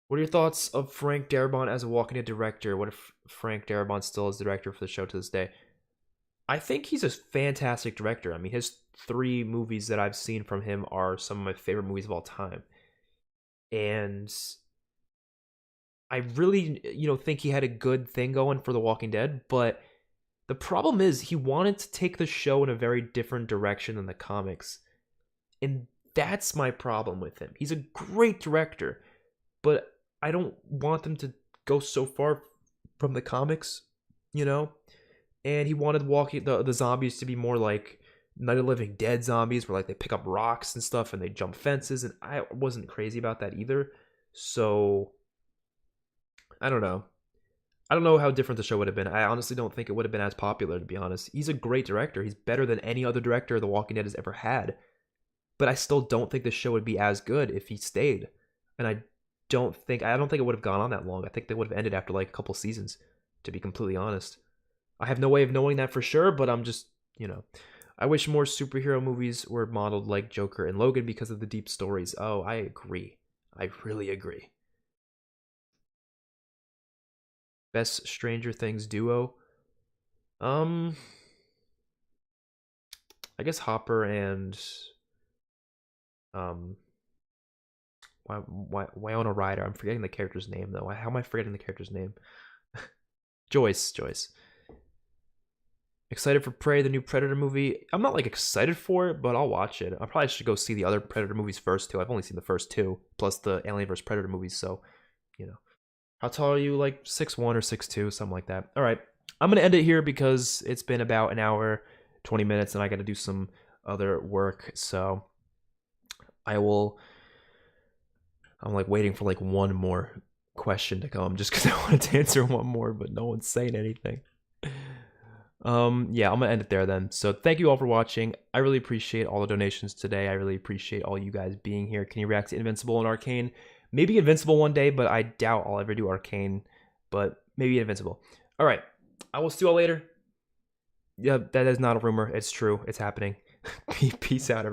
What are your thoughts of Frank Darabont as a Walking Dead director? What if Frank Darabont still is director for the show to this day? I think he's a fantastic director. I mean, his 3 movies that I've seen from him are some of my favorite movies of all time. And I really, think he had a good thing going for The Walking Dead, but the problem is he wanted to take the show in a very different direction than the comics. And that's my problem with him. He's a great director, but I don't want them to go so far from the comics, And he wanted the zombies to be more like Night of the Living Dead zombies, where like they pick up rocks and stuff and they jump fences, and I wasn't crazy about that either. So I don't know. I don't know how different the show would have been. I honestly don't think it would have been as popular, to be honest. He's a great director. He's better than any other director The Walking Dead has ever had. But I still don't think the show would be as good if he stayed. And I don't think it would have gone on that long. I think they would have ended after like a couple seasons, to be completely honest. I have no way of knowing that for sure, but I'm just, I wish more superhero movies were modeled like Joker and Logan because of the deep stories. Oh, I agree. I really agree. Best Stranger Things duo? I guess Hopper and Winona Ryder. I'm forgetting the character's name though. How am I forgetting the character's name? Joyce. Excited for Prey, the new Predator movie. I'm not like excited for it, but I'll watch it. I probably should go see the other Predator movies first too. I've only seen the first 2, plus the Alien vs Predator movies, so How tall are you? Like 6'1" or 6'2", something like that. All right, I'm gonna end it here because it's been about an hour, 20 minutes, and I got to do some other work. So I'm like waiting for like one more question to come, just because I wanted to answer one more, but no one's saying anything. Yeah, I'm gonna end it there then. So thank you all for watching. I really appreciate all the donations today. I really appreciate all you guys being here. Can you react to Invincible and Arcane? Maybe Invincible one day, but I doubt I'll ever do Arcane. But maybe Invincible. All right, I will see you all later. Yeah, that is not a rumor. It's true. It's happening. Peace out, everyone.